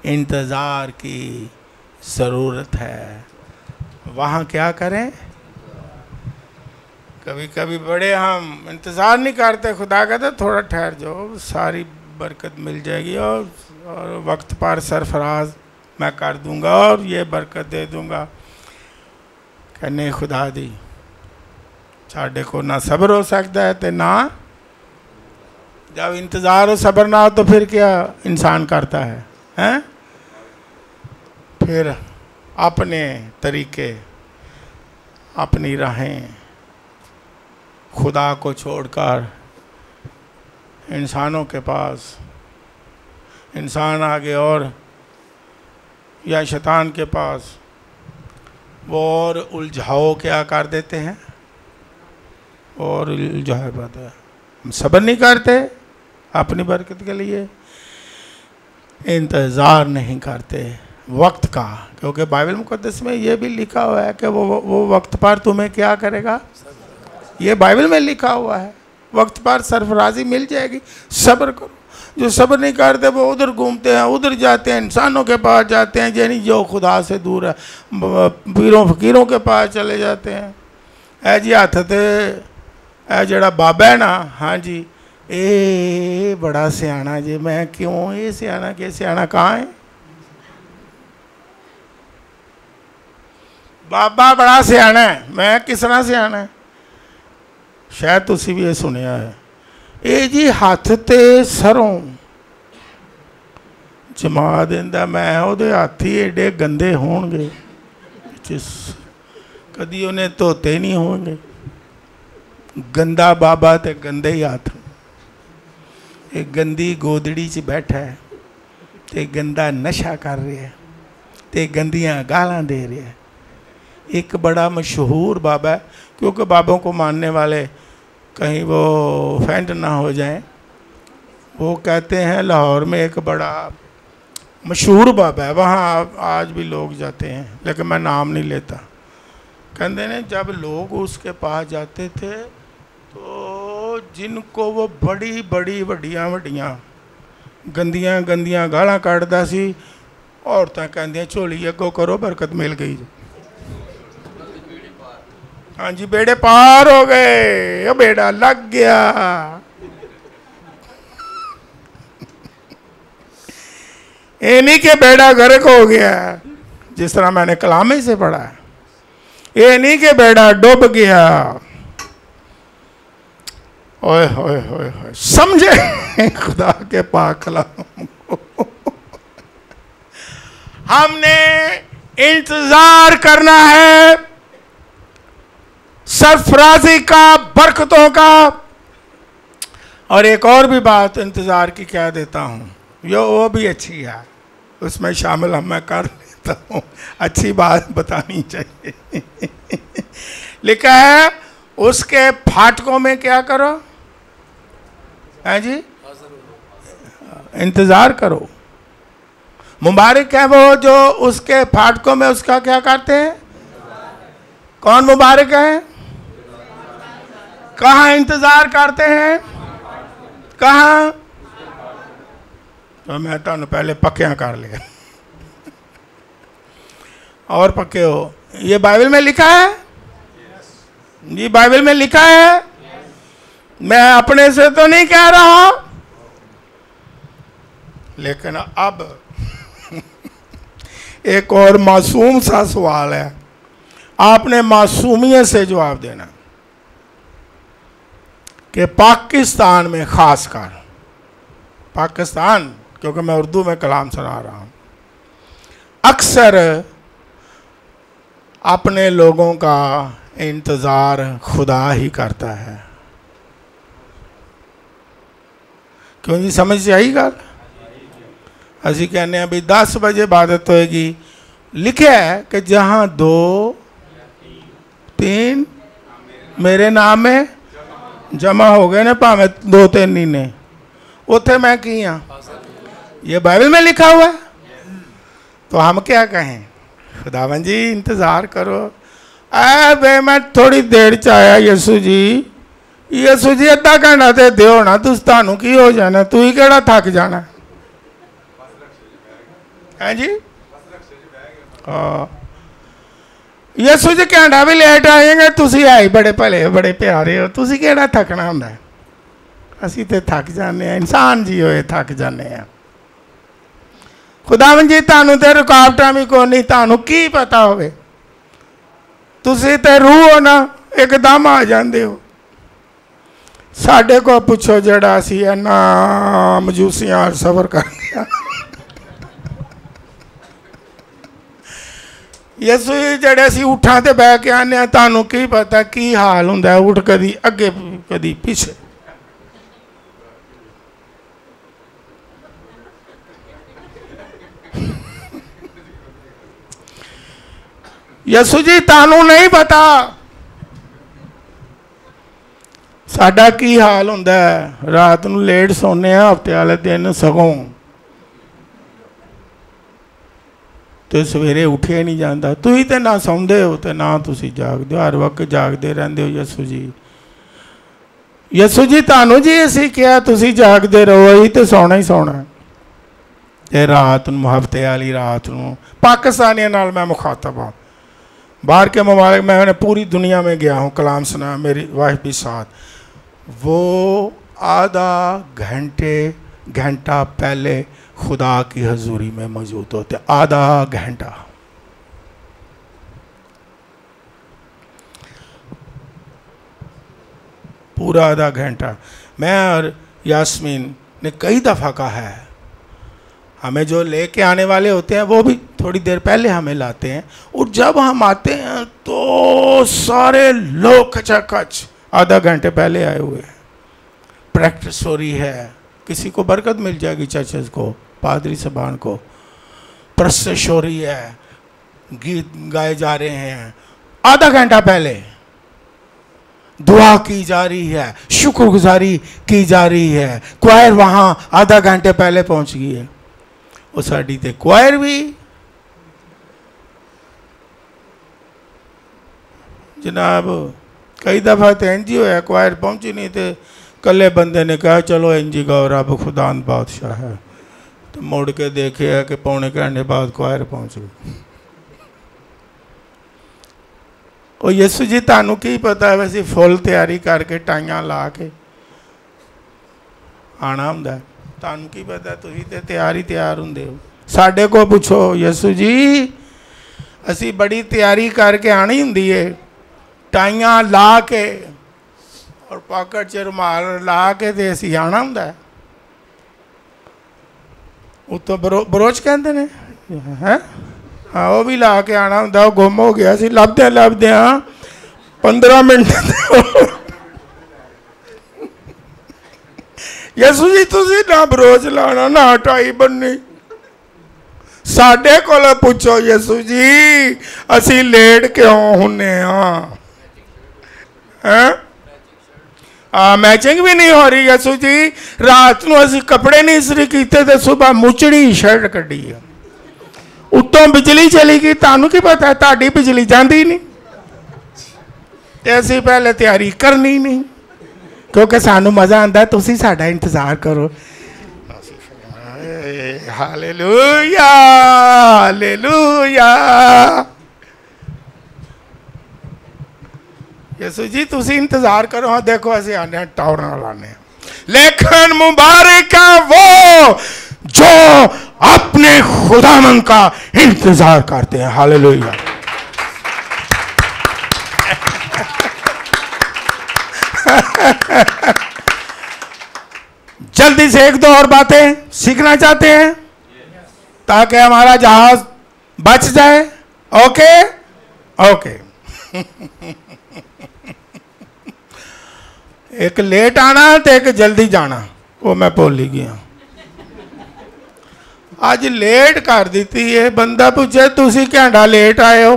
S2: इंतज़ार की ज़रूरत है वहाँ क्या करें? कभी कभी बड़े हम इंतज़ार नहीं करते, खुदा कहते थोड़ा ठहर जाओ, सारी बरकत मिल जाएगी और वक्त पर सरफराज मैं कर दूंगा और ये बरकत दे दूंगा। कहने खुदा दी साढ़े को ना सब्र हो सकता है तो ना, जब इंतज़ार हो सब्र ना हो तो फिर क्या इंसान करता है, हैं? फिर अपने तरीके, अपनी राहें खुदा को छोड़कर इंसानों के पास, इंसान आगे और या शैतान के पास वो और उलझाओ क्या कर देते हैं, और उलझाए पाते हैं। हम सब्र नहीं करते अपनी बरकत के लिए, इंतज़ार नहीं करते वक्त का, क्योंकि बाइबल मुकद्दस में ये भी लिखा हुआ है कि वो वक्त पर तुम्हें क्या करेगा। ये बाइबल में लिखा हुआ है, वक्त पर सरफराजी मिल जाएगी। सब्र करो। जो सब्र नहीं करते वो उधर घूमते हैं, उधर जाते हैं, इंसानों के पास जाते हैं, यानी जो खुदा से दूर है, पीरों फकीरों के पास चले जाते हैं। ऐ जी हथ ते ऐ जड़ा बाबा है ना, हाँ जी, ए बड़ा सियाना जी, मैं क्यों ये सियाना के सियाना कहाँ है? बाबा बड़ा सियाना है, मैं किस तरह सियाना है? शायद तुसी भी ये सुनिया है। ए जी हथ ते सरों जमा देंदा, मैं ओदे हथ ही एडे गंदे होणगे, कदी उन्हें धोते नहीं होंगे। गंदा बाबा ते गंदे ही हथ, एक गंदी गोदड़ी च बैठा है ते गंदा नशा कर रहा है ते गंदियां गालां दे रहा है। एक बड़ा मशहूर बाबा है, क्योंकि बाबों को मानने वाले कहीं वो ऑफेंड ना हो जाएं, वो कहते हैं लाहौर में एक बड़ा मशहूर बाबा है, वहाँ आज भी लोग जाते हैं, लेकिन मैं नाम नहीं लेता। कहते हैं जब लोग उसके पास जाते थे तो जिनको वो बड़ी बड़ी वड्डियां गंदियां गंदियां गालां कढ़दा सी, औरतां कहंदियां झोली अगों करो बरकत मिल गई। हाँ जी, बेड़े पार हो गए, ये बेड़ा लग गया। ये नहीं कि बेड़ा गर्क हो गया, जिस तरह मैंने कलामे से पढ़ा है। ये नहीं कि बेड़ा डूब गया। ओए होए होए होए, समझे खुदा के पाक कलाम को। हमने इंतजार करना है सरफराजी का, बरकतों का। और एक और भी बात इंतजार की क्या देता हूँ, वो भी अच्छी है, उसमें शामिल हम मैं कर लेता हूँ, अच्छी बात बतानी चाहिए। लिखा है उसके फाटकों में क्या करो, है जी, इंतजार करो। मुबारक है वो जो उसके फाटकों में उसका क्या करते हैं। कौन मुबारक है? कहाँ इंतजार करते हैं? कहाँ? तो मैं तो पहले पक्के कर लिया और पक्के हो। ये बाइबल में लिखा है, ये बाइबल में लिखा है, मैं अपने से तो नहीं कह रहा। लेकिन अब एक और मासूम सा सवाल है, आपने मासूमियत से जवाब देना कि पाकिस्तान में, खासकर पाकिस्तान, क्योंकि मैं उर्दू में कलाम सुना रहा हूँ, अक्सर अपने लोगों का इंतज़ार खुदा ही करता है। क्यों जी, समझ आई गल? असी कहने भी 10 बजे इबादत होएगी, लिखा है कि जहाँ 2 3 मेरे नाम में जमा हो गए ना, भावें 2-3 ही ने, उथे मैं की हाँ? ये बाइबल में लिखा हुआ है। तो हम क्या कहें? खुदावन जी इंतज़ार करो। बे मैं थोड़ी देर च आया यसू जी अद्धा घंटा तो दे होना, तुहानू की हो जाना, तू ही केड़ा थक जाना है जी। हाँ यसू जी घंटा भी लेट आएंगे, तुसी है ही बड़े भले बड़े प्यारे हो, तुसी केड़ा थकना होंदा है? असी तो थक जाने, इंसान जी होए थक जाने हैं। खुदावन जी तुहानू तो रुकावटां भी कोई नहीं, तुहानू की पता होवे, तुसी तो रूह हो ना, एकदम आ जाते हो। साडे को पुछो जड़ा असी इन्ना मजूसियां सफर कर गया। यसू जड़े असी उठा ते बह के आने, तुहानू की पता की हाल हुंदा है, उठ कदी अगे कदी पिछे। यसू जी तुहानू नहीं पता साडा की हाल हुंदा है। रात नूं लेट सोने, हफ्ते वाले दिन सगों तो सवेरे उठे नहीं जाता। तुसीं तो ना सौंदे हो तो ना तुसीं जागदे हो, हर वक्त जागदे रहंदे हो। यसू जी तुहानू जी असीं क्या तुसीं जागदे रहो, ही तो सोना ही सोना। ते रात नूं, हफ्ते वाली रात नूं, पाकिस्तानियों नाल मैं मुखातब हाँ, बाहर के ममालिक, मैं पूरी दुनिया में गया हूँ, कलाम सुना, मेरी वाइफ भी साथ। वो आधा घंटा पहले खुदा की हजूरी में मौजूद होते, आधा घंटा। पूरा आधा घंटा। मैं और यास्मीन ने कई दफ़ा कहा है, हमें जो लेके आने वाले होते हैं वो भी थोड़ी देर पहले हमें लाते हैं, और जब हम आते हैं तो सारे लोग खचाखच आधा घंटे पहले आए हुए हैं। प्रैक्टिस हो रही है, किसी को बरकत मिल जाएगी, चर्चेस को, पादरी साहबान को प्रस्तुत हो रही है, गीत गाए जा रहे हैं, आधा घंटा पहले दुआ की जा रही है, शुक्रगुजारी की जा रही है। क्वायर वहाँ आधा घंटे पहले पहुँच गई है। वो साड़ी ते क्वायर भी जनाब कई दफ़ा तो इंज ही होया, क्वायर पहुंची नहीं, तो कल्ले बंदे ने कहा चलो इंज ही गाओ, रब खुदान बादशाह है। तो मुड़ के देखे है कि पौने घंटे बाद क्वायर पहुंच गई। और यसू जी तुहानू की पता है, वैसे फुल तैयारी करके टाइयां ला के आना हुंदा है, तुहानू की पता, तुसीं ते तैयार हुंदे हो। साडे को पुछो, यसू जी असी बड़ी तैयारी करके आनी हुंदी है, टाइयां ला के और पॉकेट च रुमाल ला के ते असी आना हुंदा है। उत्तों बरोच कहते ने हैं, हाँ वो भी ला के आना हुंदा। वो गुम हो गया सी, लभदे 15 मिनट। यसू जी तुसीं ना बरोच लाना, ना टाई बननी। साडे कोल पुछो, यसू जी असी लेट क्यों हुन्ने हाँ? मैचिंग भी नहीं हो रही। यसू जी रात नूं असी कपड़े नहीं इस्त्री कीते ते सुबह मुचड़ी शर्ट कड्डी है, उत्तों बिजली चली गई, तुहानू की पता है, तुहाडी बिजली जाती नहीं, ते असी पहले तैयारी करनी नहीं, क्योंकि सानू मज़ा आंदा, तुसीं साडा इंतज़ार करो। Hallelujah hallelujah. यसू जी तुसी इंतजार करो, हाँ देखो ऐसे आने टावर लाने। लेकिन मुबारक है वो जो अपने खुदावन का इंतजार करते हैं। हालेलुया। जल्दी से 1-2 और बातें सीखना चाहते हैं ताकि हमारा जहाज बच जाए। Okay okay. एक लेट आना तो एक जल्दी जाना, वो मैं भूल ही गया। अज लेट कर दी है। बंदा पूछे तुसी घंटा लेट आए हो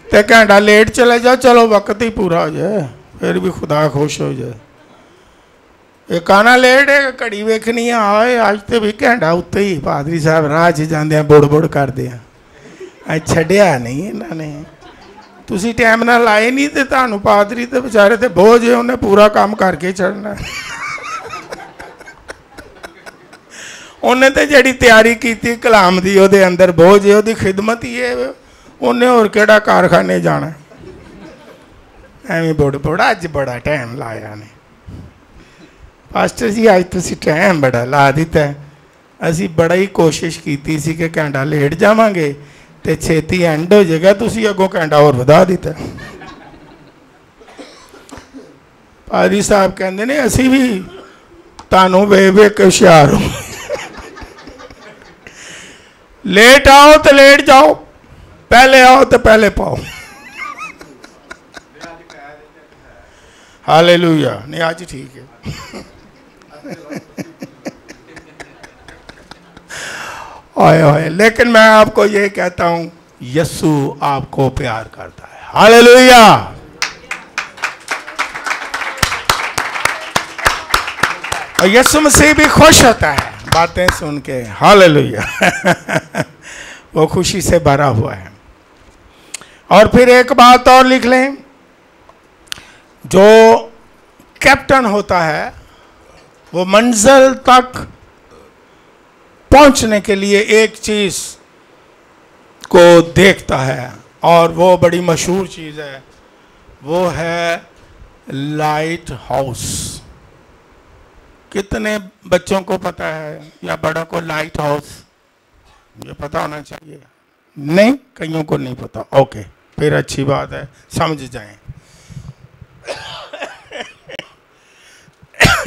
S2: तो घंटा लेट चले जाओ, चलो वक्त ही पूरा हो जाए, फिर भी खुदा खुश हो जाए। एक आना लेट है, घड़ी वेखनी आए अज तो भी घंटा उत्ते ही पादरी साहब राह च जाते बुड़ बुड़ करते हैं, अज छड्डिया नहीं इन्होंने, तुसी टाइम नाल आए नहीं तो तुहानू पादरी तो बेचारे तो बोझ है, उन्हें पूरा काम करके चढ़ना। उन्हें तो जी तैयारी की कलाम की वो अंदर बोझ है, वो खिदमत ही है, उन्हें होर केड़ा कारखाने जाना। एवं बुड़ बुड़ अज बड़ा टाइम लाया ने पास्टर जी, अज तुसी टाइम बड़ा ला दिता है। असी बड़ा ही कोशिश की सी कि घंटा लेट जावांगे तो छेती एंड हो जाएगा, तुसी अगों घंटा और वधा दिता। पादरी साहब कहते ने असी भी तानू वे वे के हुशियार हो, लेट आओ तो लेट जाओ, पहले आओ तो पहले पाओ। हालेलुया। नहीं आज ठीक है। ओए ओए, लेकिन मैं आपको ये कहता हूं यीशु आपको प्यार करता है। हालेलुया। और यीशु मसीह भी खुश होता है बातें सुन के। हालेलुया। वो खुशी से भरा हुआ है। और फिर एक बात और लिख लें, जो कैप्टन होता है वो मंजिल तक पहुंचने के लिए एक चीज को देखता है, और वो बड़ी मशहूर चीज है, वो है लाइट हाउस। कितने बच्चों को पता है या बड़ों को लाइट हाउस? ये पता होना चाहिए। नहीं, कईयों को नहीं पता। ओके, फिर अच्छी बात है, समझ जाएं।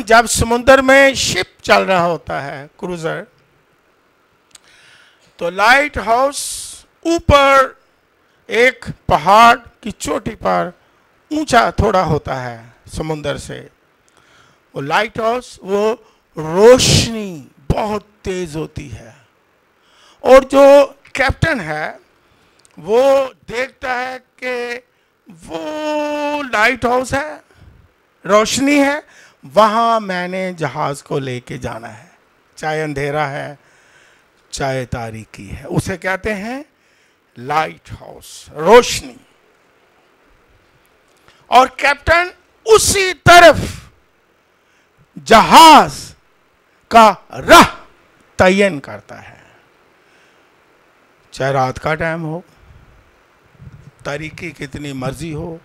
S2: जब समुद्र में शिप चल रहा होता है, क्रूजर, तो लाइट हाउस ऊपर एक पहाड़ की चोटी पर ऊंचा थोड़ा होता है समुद्र से। वो लाइट हाउस, वो रोशनी बहुत तेज होती है, और जो कैप्टन है वो देखता है कि वो लाइट हाउस है, रोशनी है, वहां मैंने जहाज को लेके जाना है, चाहे अंधेरा है चाहे तारीकी है। उसे कहते हैं लाइट हाउस, रोशनी। और कैप्टन उसी तरफ जहाज का राह तयन करता है, चाहे रात का टाइम हो, तारीकी कितनी मर्जी हो,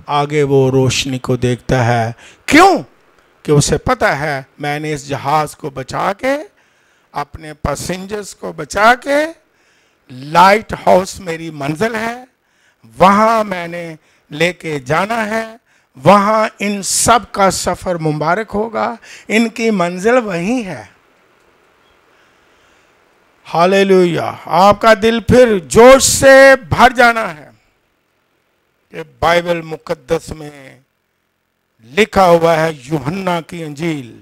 S2: आगे वो रोशनी को देखता है। क्यों? कि उसे पता है मैंने इस जहाज को बचा के, अपने पैसेंजर्स को बचा के, लाइट हाउस मेरी मंजिल है, वहां मैंने लेके जाना है, वहां इन सब का सफर मुबारक होगा, इनकी मंजिल वही है। हालेलुया। आपका दिल फिर जोश से भर जाना है। ये बाइबल मुकद्दस में लिखा हुआ है, यूहन्ना की अंजील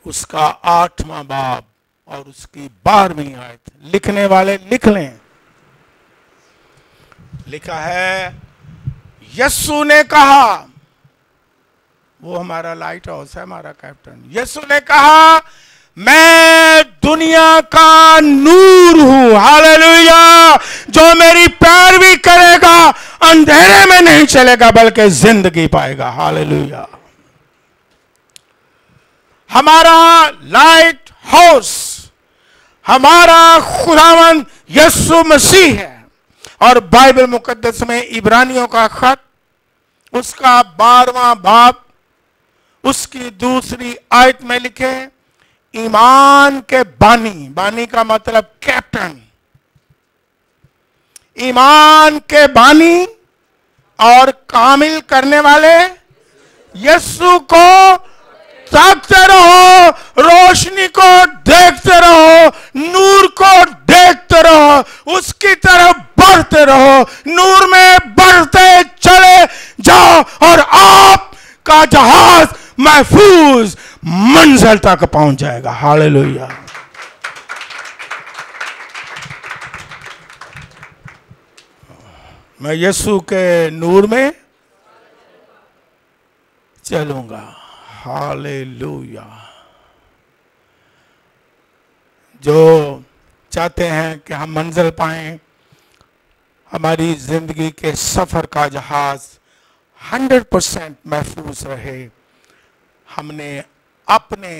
S2: उसका 8वां बाब और उसकी 12वीं आयत, लिखने वाले लिख लें। लिखा है, यीशु ने कहा, वो हमारा लाइट हाउस है, हमारा कैप्टन। यीशु ने कहा, मैं दुनिया का नूर हूं। हालेलुया। जो मेरी पैरवी करेगा अंधेरे में नहीं चलेगा बल्कि जिंदगी पाएगा। हालेलुया। हमारा लाइट हाउस हमारा खुदावंद यीशु मसीह है। और बाइबल मुकद्दस में इब्रानियों का खत उसका 12वां बाब उसकी 2री आयत में लिखे, ईमान के बानी, बानी का मतलब कैप्टन, ईमान के बानी और कामिल करने वाले यीशु को ताकते रहो, रोशनी को देखते रहो, नूर को देखते रहो, उसकी तरफ बढ़ते रहो, नूर में बढ़ते चले जाओ और आप आपका जहाज महफूज मंजिल तक पहुंच जाएगा। हालेलुया। मैं यीशु के नूर में चलूंगा। हालेलुया। जो चाहते हैं कि हम मंजिल पाएं, हमारी जिंदगी के सफर का जहाज 100% महफूज रहे, हमने अपने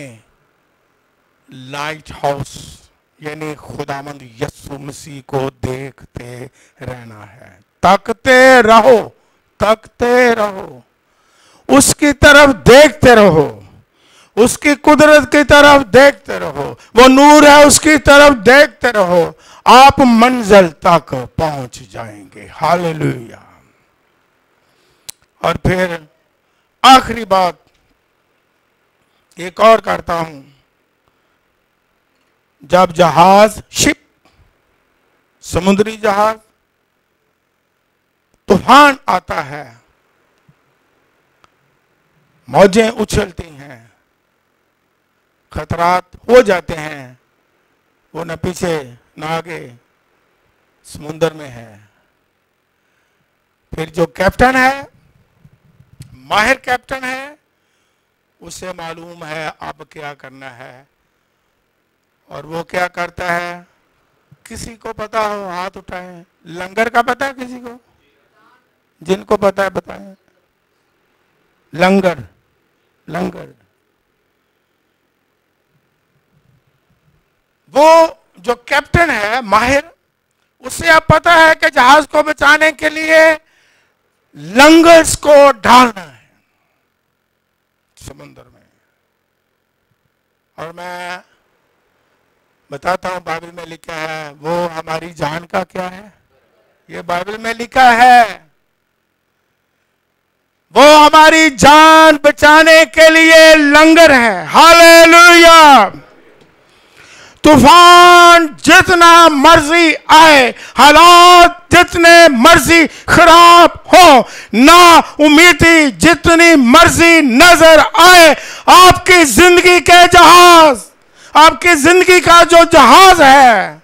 S2: लाइट हाउस यानी खुदावंद यीशु मसीह को देखते रहना है। तकते रहो, तकते रहो, उसकी तरफ देखते रहो, उसकी कुदरत की तरफ देखते रहो, वो नूर है उसकी तरफ देखते रहो, आप मंजिल तक पहुंच जाएंगे। हालेलुया। और फिर आखिरी बात एक और करता हूं, जब जहाज शिप समुद्री जहाज तूफान आता है, मौजें उछलती हैं, खतरात हो जाते हैं, वो न पीछे न आगे समुद्र में है, फिर जो कैप्टन है, माहिर कैप्टन है, उसे मालूम है अब क्या करना है, और वो क्या करता है। किसी को पता हो हाथ उठाएं। लंगर का पता है किसी को? जिनको पता है बताएं। लंगर, लंगर वो जो कैप्टन है माहिर, उसे अब पता है कि जहाज को बचाने के लिए लंगर्स को डालना है समुद्र में। और मैं बताता हूं, बाइबल में लिखा है वो हमारी जान का क्या है। ये बाइबल में लिखा है वो हमारी जान बचाने के लिए लंगर है। हालेलुया। तूफान जितना मर्जी आए, हालात जितने मर्जी खराब हो, ना उम्मीदी जितनी मर्जी नजर आए, आपकी जिंदगी के जहाज, आपकी जिंदगी का जो जहाज है,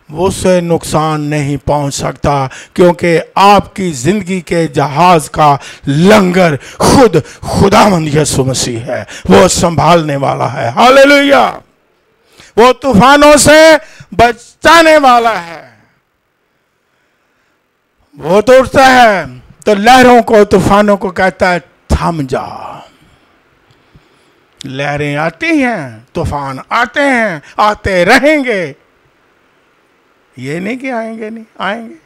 S2: वो से नुकसान नहीं पहुंच सकता, क्योंकि आपकी जिंदगी के जहाज का लंगर खुद खुदावंद यीशु मसीह है। वो संभालने वाला है। हालेलुया। वो तूफानों से बचाने वाला है। वो तो उठता है तो लहरों को, तूफानों को कहता है थम जा। लहरें आती हैं, तूफान आते हैं, आते रहेंगे, ये नहीं कि आएंगे नहीं, आएंगे,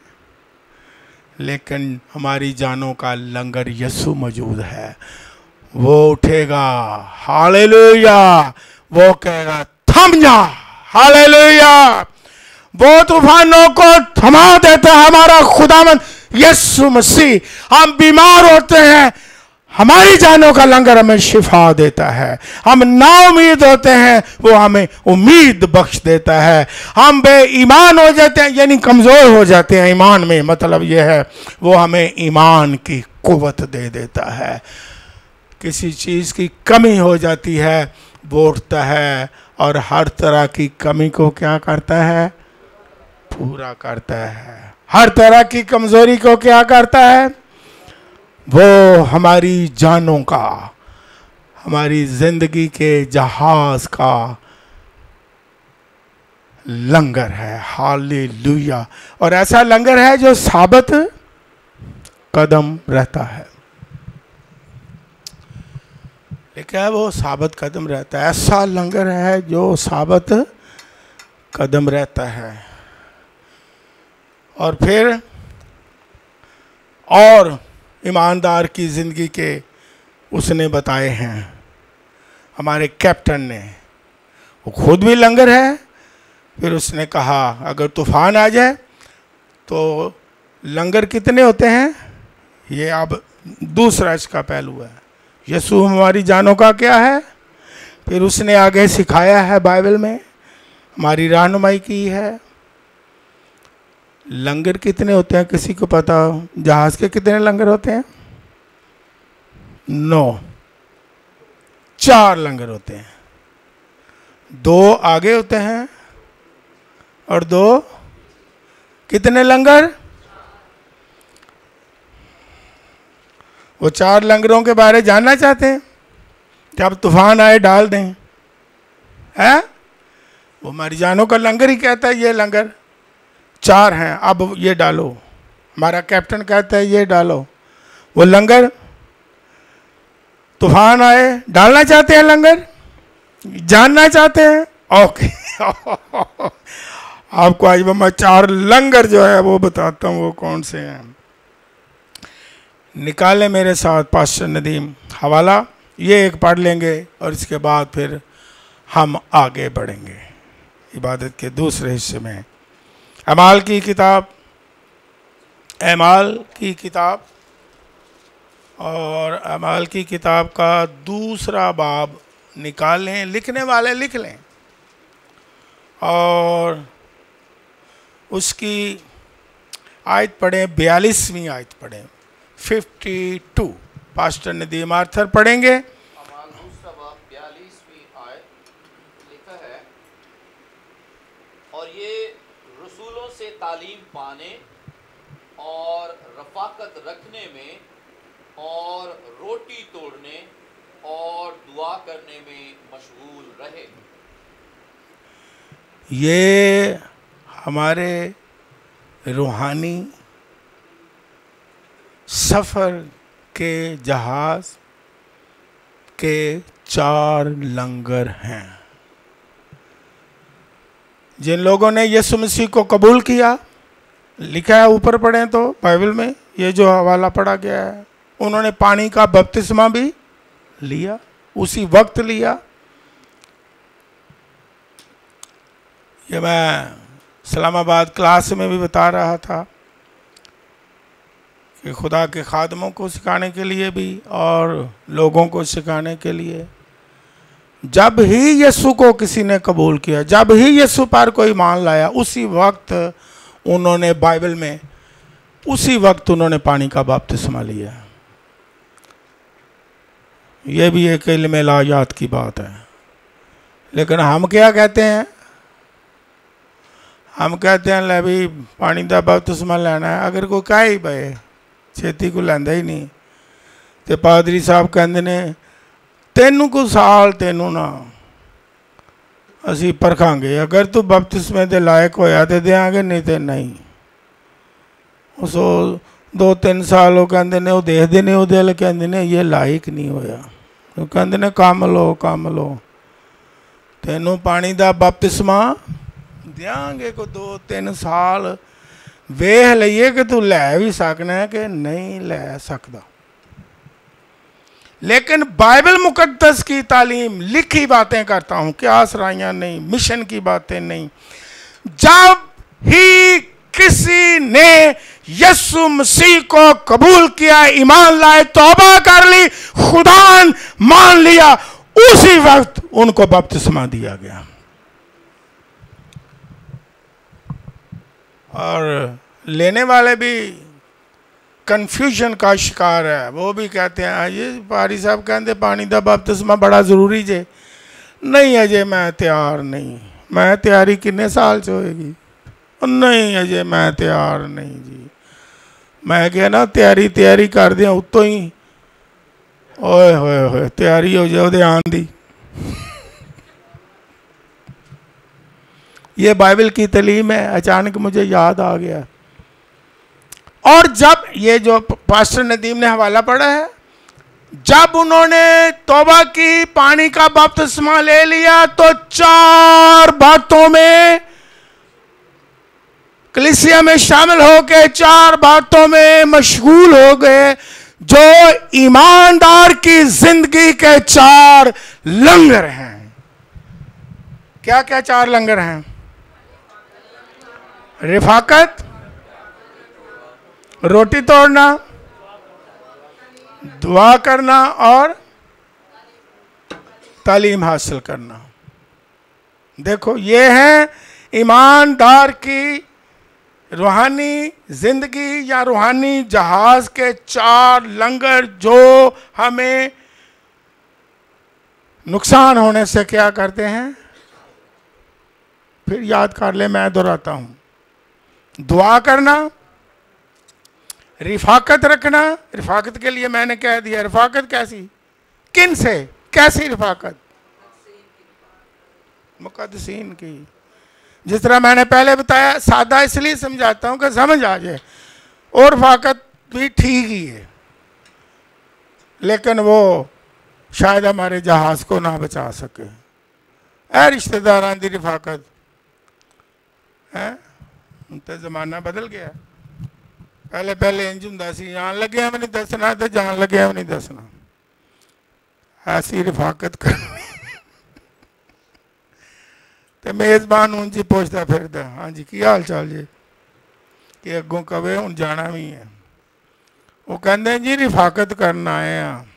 S2: लेकिन हमारी जानों का लंगर यीशु मौजूद है। वो उठेगा। हालेलुया। वो कहेगा थम जा। हालेलुया। वो तूफानों को थमा देता है हमारा खुदावंद यीशु मसीह। हम बीमार होते हैं, हमारी जानों का लंगर हमें शिफा देता है। हम नाउमीद होते हैं, वो हमें उम्मीद बख्श देता है। हम बेईमान हो जाते हैं, यानी कमजोर हो जाते हैं ईमान में, मतलब यह है वो हमें ईमान की कुव्वत दे देता है। किसी चीज की कमी हो जाती है, वो उठता है और हर तरह की कमी को क्या करता है? पूरा करता है। हर तरह की कमजोरी को क्या करता है? वो हमारी जानों का, हमारी जिंदगी के जहाज का लंगर है। हालेलुया। और ऐसा लंगर है जो साबित कदम रहता है। क्या है? वो साबित कदम रहता है। ऐसा लंगर है जो साबित कदम रहता है। और फिर और ईमानदार की जिंदगी के उसने बताए हैं हमारे कैप्टन ने। वो खुद भी लंगर है। फिर उसने कहा अगर तूफान आ जाए तो लंगर कितने होते हैं, ये अब दूसरा इसका पहलू है। यीशु हमारी जानों का क्या है? फिर उसने आगे सिखाया है, बाइबल में हमारी रहनुमाई की है। लंगर कितने होते हैं? किसी को पता हो? जहाज के कितने लंगर होते हैं? 9, 4 लंगर होते हैं। 2 आगे होते हैं और 2, कितने लंगर? वो 4 लंगरों के बारे जानना चाहते हैं? जब तूफान आए डाल दें, है? वो मरिजानों का लंगर ही कहता है ये लंगर 4 हैं, अब ये डालो। हमारा कैप्टन कहता है ये डालो। वो लंगर तूफान आए डालना चाहते हैं, लंगर जानना चाहते हैं? ओके आपको आज मैं 4 लंगर जो है वो बताता हूँ वो कौन से हैं। निकाले मेरे साथ पास्टर नदीम हवाला, ये एक पढ़ लेंगे और इसके बाद फिर हम आगे बढ़ेंगे इबादत के दूसरे हिस्से में। अमाल की किताब, अमाल की किताब, और अमाल की किताब का दूसरा बाब निकाल लें, लिखने वाले लिख लें, और उसकी आयत पढ़ें, 42वीं आयत पढ़ें, 52। पास्टर नदीम आर्थर पढ़ेंगे।
S3: अमाल दूसरा बाब 42वीं आयत लिखा है, और ये रसूलों से तालीम पाने और रफाकत रखने में और रोटी तोड़ने और दुआ करने में मशगूल रहे।
S2: ये हमारे रूहानी सफ़र के जहाज के 4 लंगर हैं। जिन लोगों ने यीशु मसीह को कबूल किया, लिखा है ऊपर पढ़ें तो बाइबल में, ये जो हवाला पढ़ा गया है, उन्होंने पानी का बपतिस्मा भी लिया, उसी वक्त लिया। ये मैं इस्लामाबाद क्लास में भी बता रहा था कि खुदा के खादमों को सिखाने के लिए भी और लोगों को सिखाने के लिए, जब ही यीशु को किसी ने कबूल किया, जब ही यीशु पर कोई मान लाया, उसी वक्त उन्होंने बाइबल में, उसी वक्त उन्होंने पानी का बपतिस्मा लिया। ये भी एक इल्म लायात की बात है। लेकिन हम क्या कहते हैं? हम कहते हैं ले भी पानी का बपतिस्मा लेना है, अगर कोई कहे ही बे छेती को लैंदा ही नहीं, तो पादरी साहब कहते ने तेनू को साल तेनू ना असी परखांगे, अगर तू बपतिस्मे के लायक होया तो देंगे, नहीं तो नहीं। उस 2-3 साल वो कहते ने, वो देखते ने, वो दिल कहते ने ये लायक नहीं होया, वो कहते ने काम लो तेनू पानी का बपतिस्मा देंगे, को 2-3 साल वेख लीए कि तू लै भी सकना है कि नहीं लै सकता। लेकिन बाइबल मुकद्दस की तालीम लिखी बातें करता हूं, क्या सराइयां नहीं, मिशन की बातें नहीं। जब ही किसी ने यीशु मसीह को कबूल किया, ईमान लाए, तौबा कर ली, खुदा मान लिया, उसी वक्त उनको बपतिस्मा दिया गया। और लेने वाले भी कन्फ्यूजन का शिकार है, वो भी कहते हैं ये पारी साहब कहते पानी का बपतिस्मा बड़ा ज़रूरी जे, नहीं अजे मैं तैयार नहीं, मैं तैयारी किन्ने साल च होएगी, नहीं अजे मैं तैयार नहीं जी। मैं क्या ना तैयारी कर दिया उत्तों ही ओए होए तैयारी हो जाए उहदे आन दी। ये बाइबल की तालीम है, अचानक मुझे याद आ गया। और जब ये जो पास्टर नदीम ने हवाला पढ़ा है, जब उन्होंने तौबा की, पानी का बपतिस्मा ले लिया, तो 4 बातों में कलीसिया में शामिल होकर 4 बातों में मशगूल हो गए, जो ईमानदार की जिंदगी के 4 लंगर हैं। क्या क्या 4 लंगर हैं? रिफाकत, रोटी तोड़ना, दुआ करना और तालीम हासिल करना। देखो ये है ईमानदार की रूहानी जिंदगी या रूहानी जहाज के 4 लंगर जो हमें नुकसान होने से क्या करते हैं, फिर याद कर ले, मैं दोहराता हूं। दुआ करना, रिफाकत रखना। रिफाकत के लिए मैंने कह दिया, रिफाकत कैसी, किन से, कैसी रिफाकत, मुकद्दसीन की। जिस तरह मैंने पहले बताया, सादा इसलिए समझाता हूं कि समझ आ जाए। और रिफाकत भी ठीक ही है, लेकिन वो शायद हमारे जहाज को ना बचा सके। ऐ रिश्तेदारां दी रिफाकत है, तो जमाना बदल गया। पहले पहले इंज हुंदा सी, आन लग्या भी नहीं दसना तो जान लग्या भी नहीं दसना। ऐसी रिफाकत करनी। तो मेज़बान उंज ही पुछदा फिरदा, हाँ जी की हाल चाल जी, कि अगों कवे हुण जाना भी है। वो कहंदे जी रिफाकत करना आए हैं।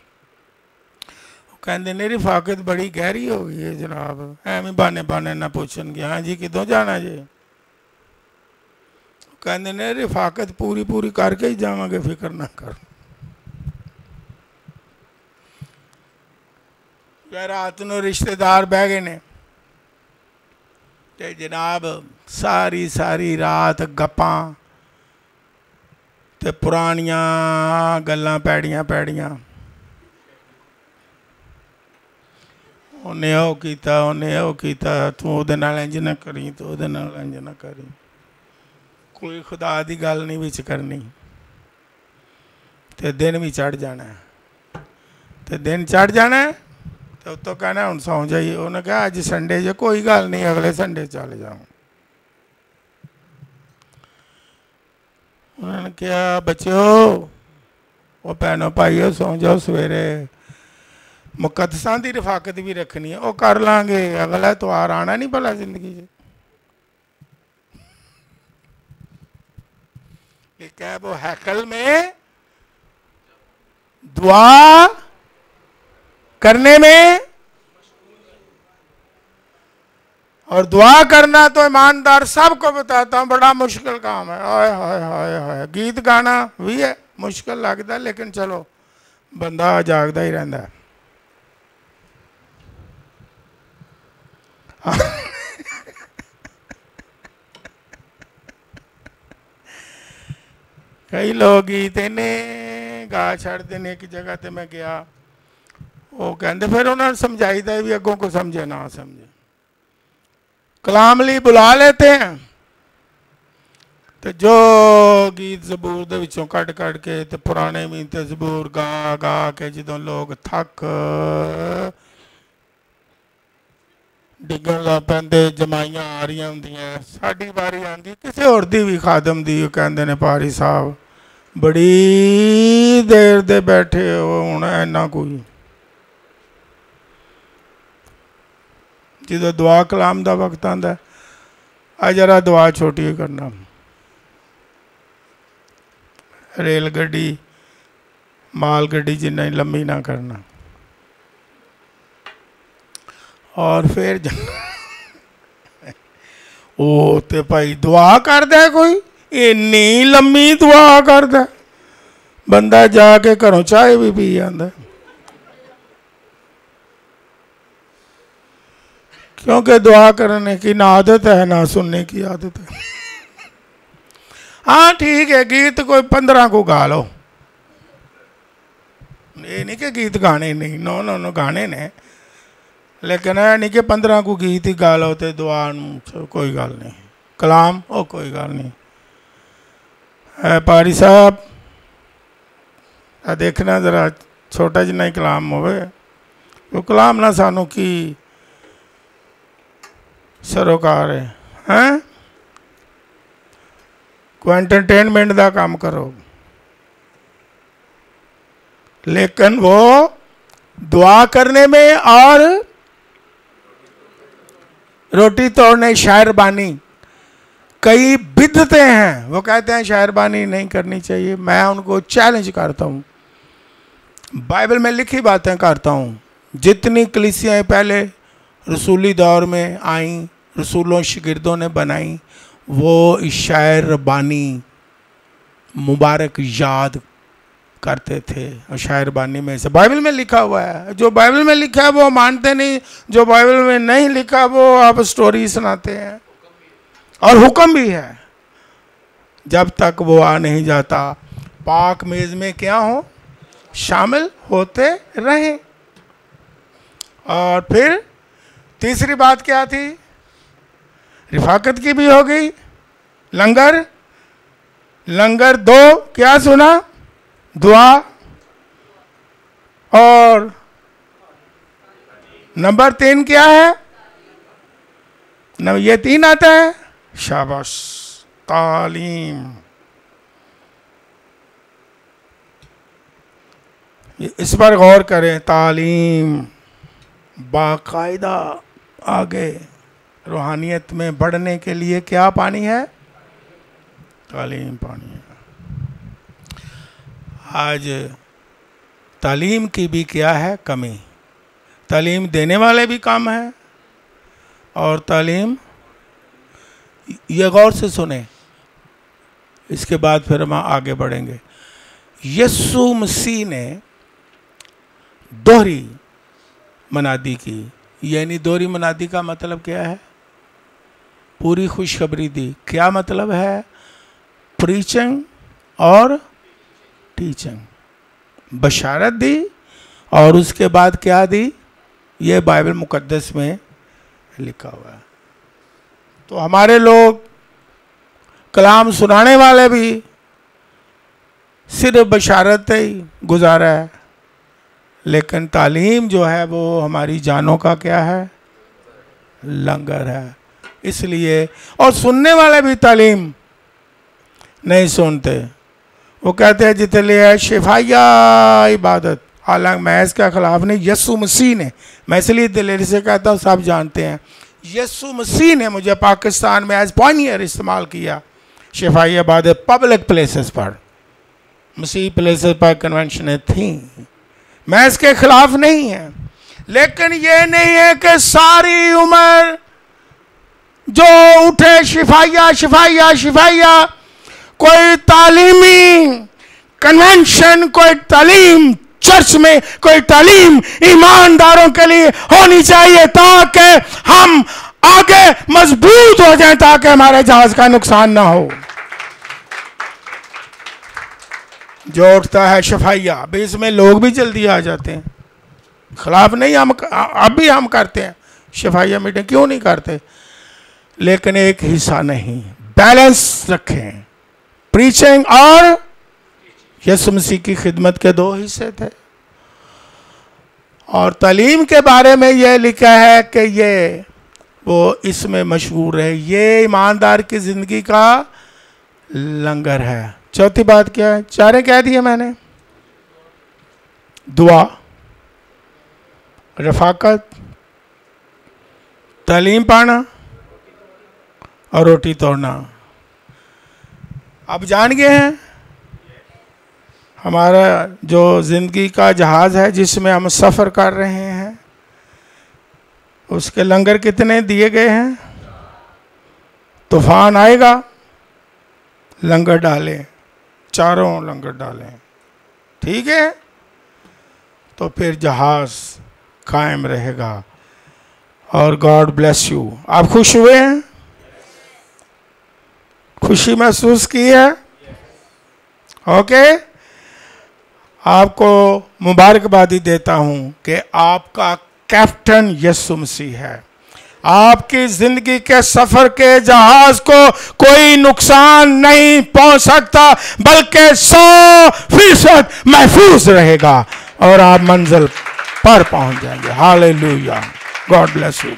S2: कहंदे ने रिफाकत बड़ी गहरी हो गई है जनाब, एवं बहाने बहाने ना पूछन गया, हाँ जी कितों जाना जी। कहंदे ने रिफाकत पूरी पूरी करके ही जावांगे, फिक्र ना कर। रात नूं रिश्तेदार बह गए ने ते जनाब सारी सारी रात गप्पां ते पुरानियां गल्लां पैड़ियां पैड़ियां। उन्हें ओ कीता, उन्हें ओ कीता, तू उहदे नाल इंज ना करी, तू उहदे नाल इंज ना करी। कोई खुदा दी गल नहीं विच करनी। ते दिन भी चढ़ जाना है, ते दिन चढ़ जाना है तो उत्तों कहना हुण सौ जाइए। उन्हें कहा अज संडे जो, कोई गल नहीं अगले संडे चल जाऊँ। उन्होंने कहा बच्चो वो भैनों भाईओ सौ जाओ, सवेरे मुकद्दसां दी रिफाकत भी रखनी है, वो कर लांगे, अगला इतवार आना नहीं भला जिंदगी च। क्या वो हैकल में दुआ करने में, और दुआ करना तो ईमानदार सबको बताता हूं बड़ा मुश्किल काम है। हाय हाय हाय हाय, गीत गाना भी है मुश्किल लगता, लेकिन चलो बंदा जागदा ही रहता है। कई लोग गीत इन्हें गा छड़ते हैं। एक जगह ते मैं गया, वो कहते फिर उन्होंने समझाईदा भी अगों को समझे ना समझे। कलाम ली बुला लेते हैं, तो जो गीत जबूर दे विचों कट कट के ते पुराने भी ते जबूर गा गा के जदों लोग थक डिगन लग पैंदे, जमाइयां आ रही होंदियां, साडी बारी आंदी किसी होर दी भी खादम दी, कहंदे ने पारी साहब बड़ी देर दे बैठे हो, हुण इन्ना कोई। जो दुआ कलाम का वक्त आता है, जरा दुआ छोटी करना। रेल गड्डी माल गड्डी जिन्ना लंबी ना करना, और फिर ओ ते भाई दुआ करदा कोई, इन्नी लंबी दुआ करदा, बंदा जाके घरों चाय भी पी जाता, क्योंकि दुआ करने की ना आदत है ना सुनने की आदत है। हाँ ठीक है, गीत कोई 15 को गा लो, ये नहीं कि गीत गाने नहीं, नो नो नो गाने ने, लेकिन है नहीं कि 15 को गीत ही गा लो तो दुआ कोई गल नहीं, कलाम ओ कोई गल नहीं है। पारी साहब देखना जरा छोटा जिन्ना ही कलाम होवे, वो कलाम ना सानू की सरोकार है, हैं कोई एंटरटेनमेंट का काम करो, लेकिन वो दुआ करने में और रोटी तोड़ने शायरबानी कई बिदते हैं। वो कहते हैं शायरबानी नहीं करनी चाहिए, मैं उनको चैलेंज करता हूँ, बाइबल में लिखी बातें करता हूँ। जितनी कलीसियाएं पहले रसूली दौर में आईं, रसूलों शिगिर्दों ने बनाई, वो शायर रब्बानी मुबारक याद करते थे। और शायर बानी में से बाइबल में लिखा हुआ है, जो बाइबल में लिखा है वो मानते नहीं, जो बाइबल में नहीं लिखा वो आप स्टोरी सुनाते हैं। और हुक्म भी है, जब तक वो आ नहीं जाता पाक मेज में क्या हो, शामिल होते रहें। और फिर तीसरी बात क्या थी, रिफाकत की भी हो गई, लंगर, लंगर 2 क्या सुना, दुआ, और नंबर 3 क्या है, ये 3 आता है, शाबाश, तालीम। इस पर गौर करें, तालीम, बाकायदा आगे रूहानियत में बढ़ने के लिए क्या पानी है, तालीम पानी है। आज तालीम की भी क्या है, कमी। तालीम देने वाले भी कम हैं, और तालीम, ये गौर से सुने, इसके बाद फिर हम आगे बढ़ेंगे। यीशु मसीह ने दोहरी मनादी की, यानी दोहरी मनादी का मतलब क्या है, पूरी खुशखबरी दी। क्या मतलब है, प्रीचिंग और टीचिंग, बशारत दी, और उसके बाद क्या दी, ये बाइबल मुकद्दस में लिखा हुआ है। तो हमारे लोग कलाम सुनाने वाले भी सिर्फ बशारत ही गुजारा है, लेकिन तालीम जो है वो हमारी जानों का क्या है, लंगर है। इसलिए, और सुनने वाले भी तालीम नहीं सुनते, वो कहते हैं जितने है शिफाया इबादत। हालांकि मैं इसके खिलाफ नहीं, यीशु मसीह ने, मैं इसलिए दिलेरी से कहता हूँ, सब जानते हैं, यीशु मसीह ने मुझे पाकिस्तान में एज पॉइनियर इस्तेमाल किया शिफाई इबादत पब्लिक प्लेसेस पर, मसीह प्लेसेस पर कन्वेंशन थी। मैं इसके खिलाफ नहीं है, लेकिन ये नहीं है कि सारी उम्र जो उठे शिफाइया शिफाइया शिफाइया, कोई तालीमी कन्वेंशन, कोई तालीम चर्च में, कोई तालीम ईमानदारों के लिए होनी चाहिए, ताकि हम आगे मजबूत हो जाएं, ताकि हमारे जहाज का नुकसान ना हो। जो उठता है शिफाइया, अभी इसमें लोग भी जल्दी आ जाते हैं, खिलाफ नहीं, हम अभी हम करते हैं शिफाइया मीटिंग, क्यों नहीं करते, लेकिन एक हिस्सा नहीं, बैलेंस रखें। प्रीचिंग और यीशु मसीह की खिदमत के 2 हिस्से थे। और तालीम के बारे में यह लिखा है कि ये वो इसमें मशहूर है, ये ईमानदार की जिंदगी का लंगर है। चौथी बात क्या है, 4 कह दिए मैंने, दुआ, रफाकत, तालीम पाना और रोटी तोड़ना। अब जान गए हैं हमारा जो जिंदगी का जहाज है जिसमें हम सफ़र कर रहे हैं, उसके लंगर कितने दिए गए हैं। तूफान आएगा, लंगर डालें, चारों लंगर डालें, ठीक है, तो फिर जहाज कायम रहेगा। और गॉड ब्लेस यू। आप खुश हुए हैं, खुशी महसूस की है, ओके। आपको मुबारकबादी देता हूं कि आपका कैप्टन यीशु मसीह है। आपकी जिंदगी के सफर के जहाज को कोई नुकसान नहीं पहुंच सकता, बल्कि 100% महफूज रहेगा और आप मंजिल पर पहुंच जाएंगे। Hallelujah, God bless you.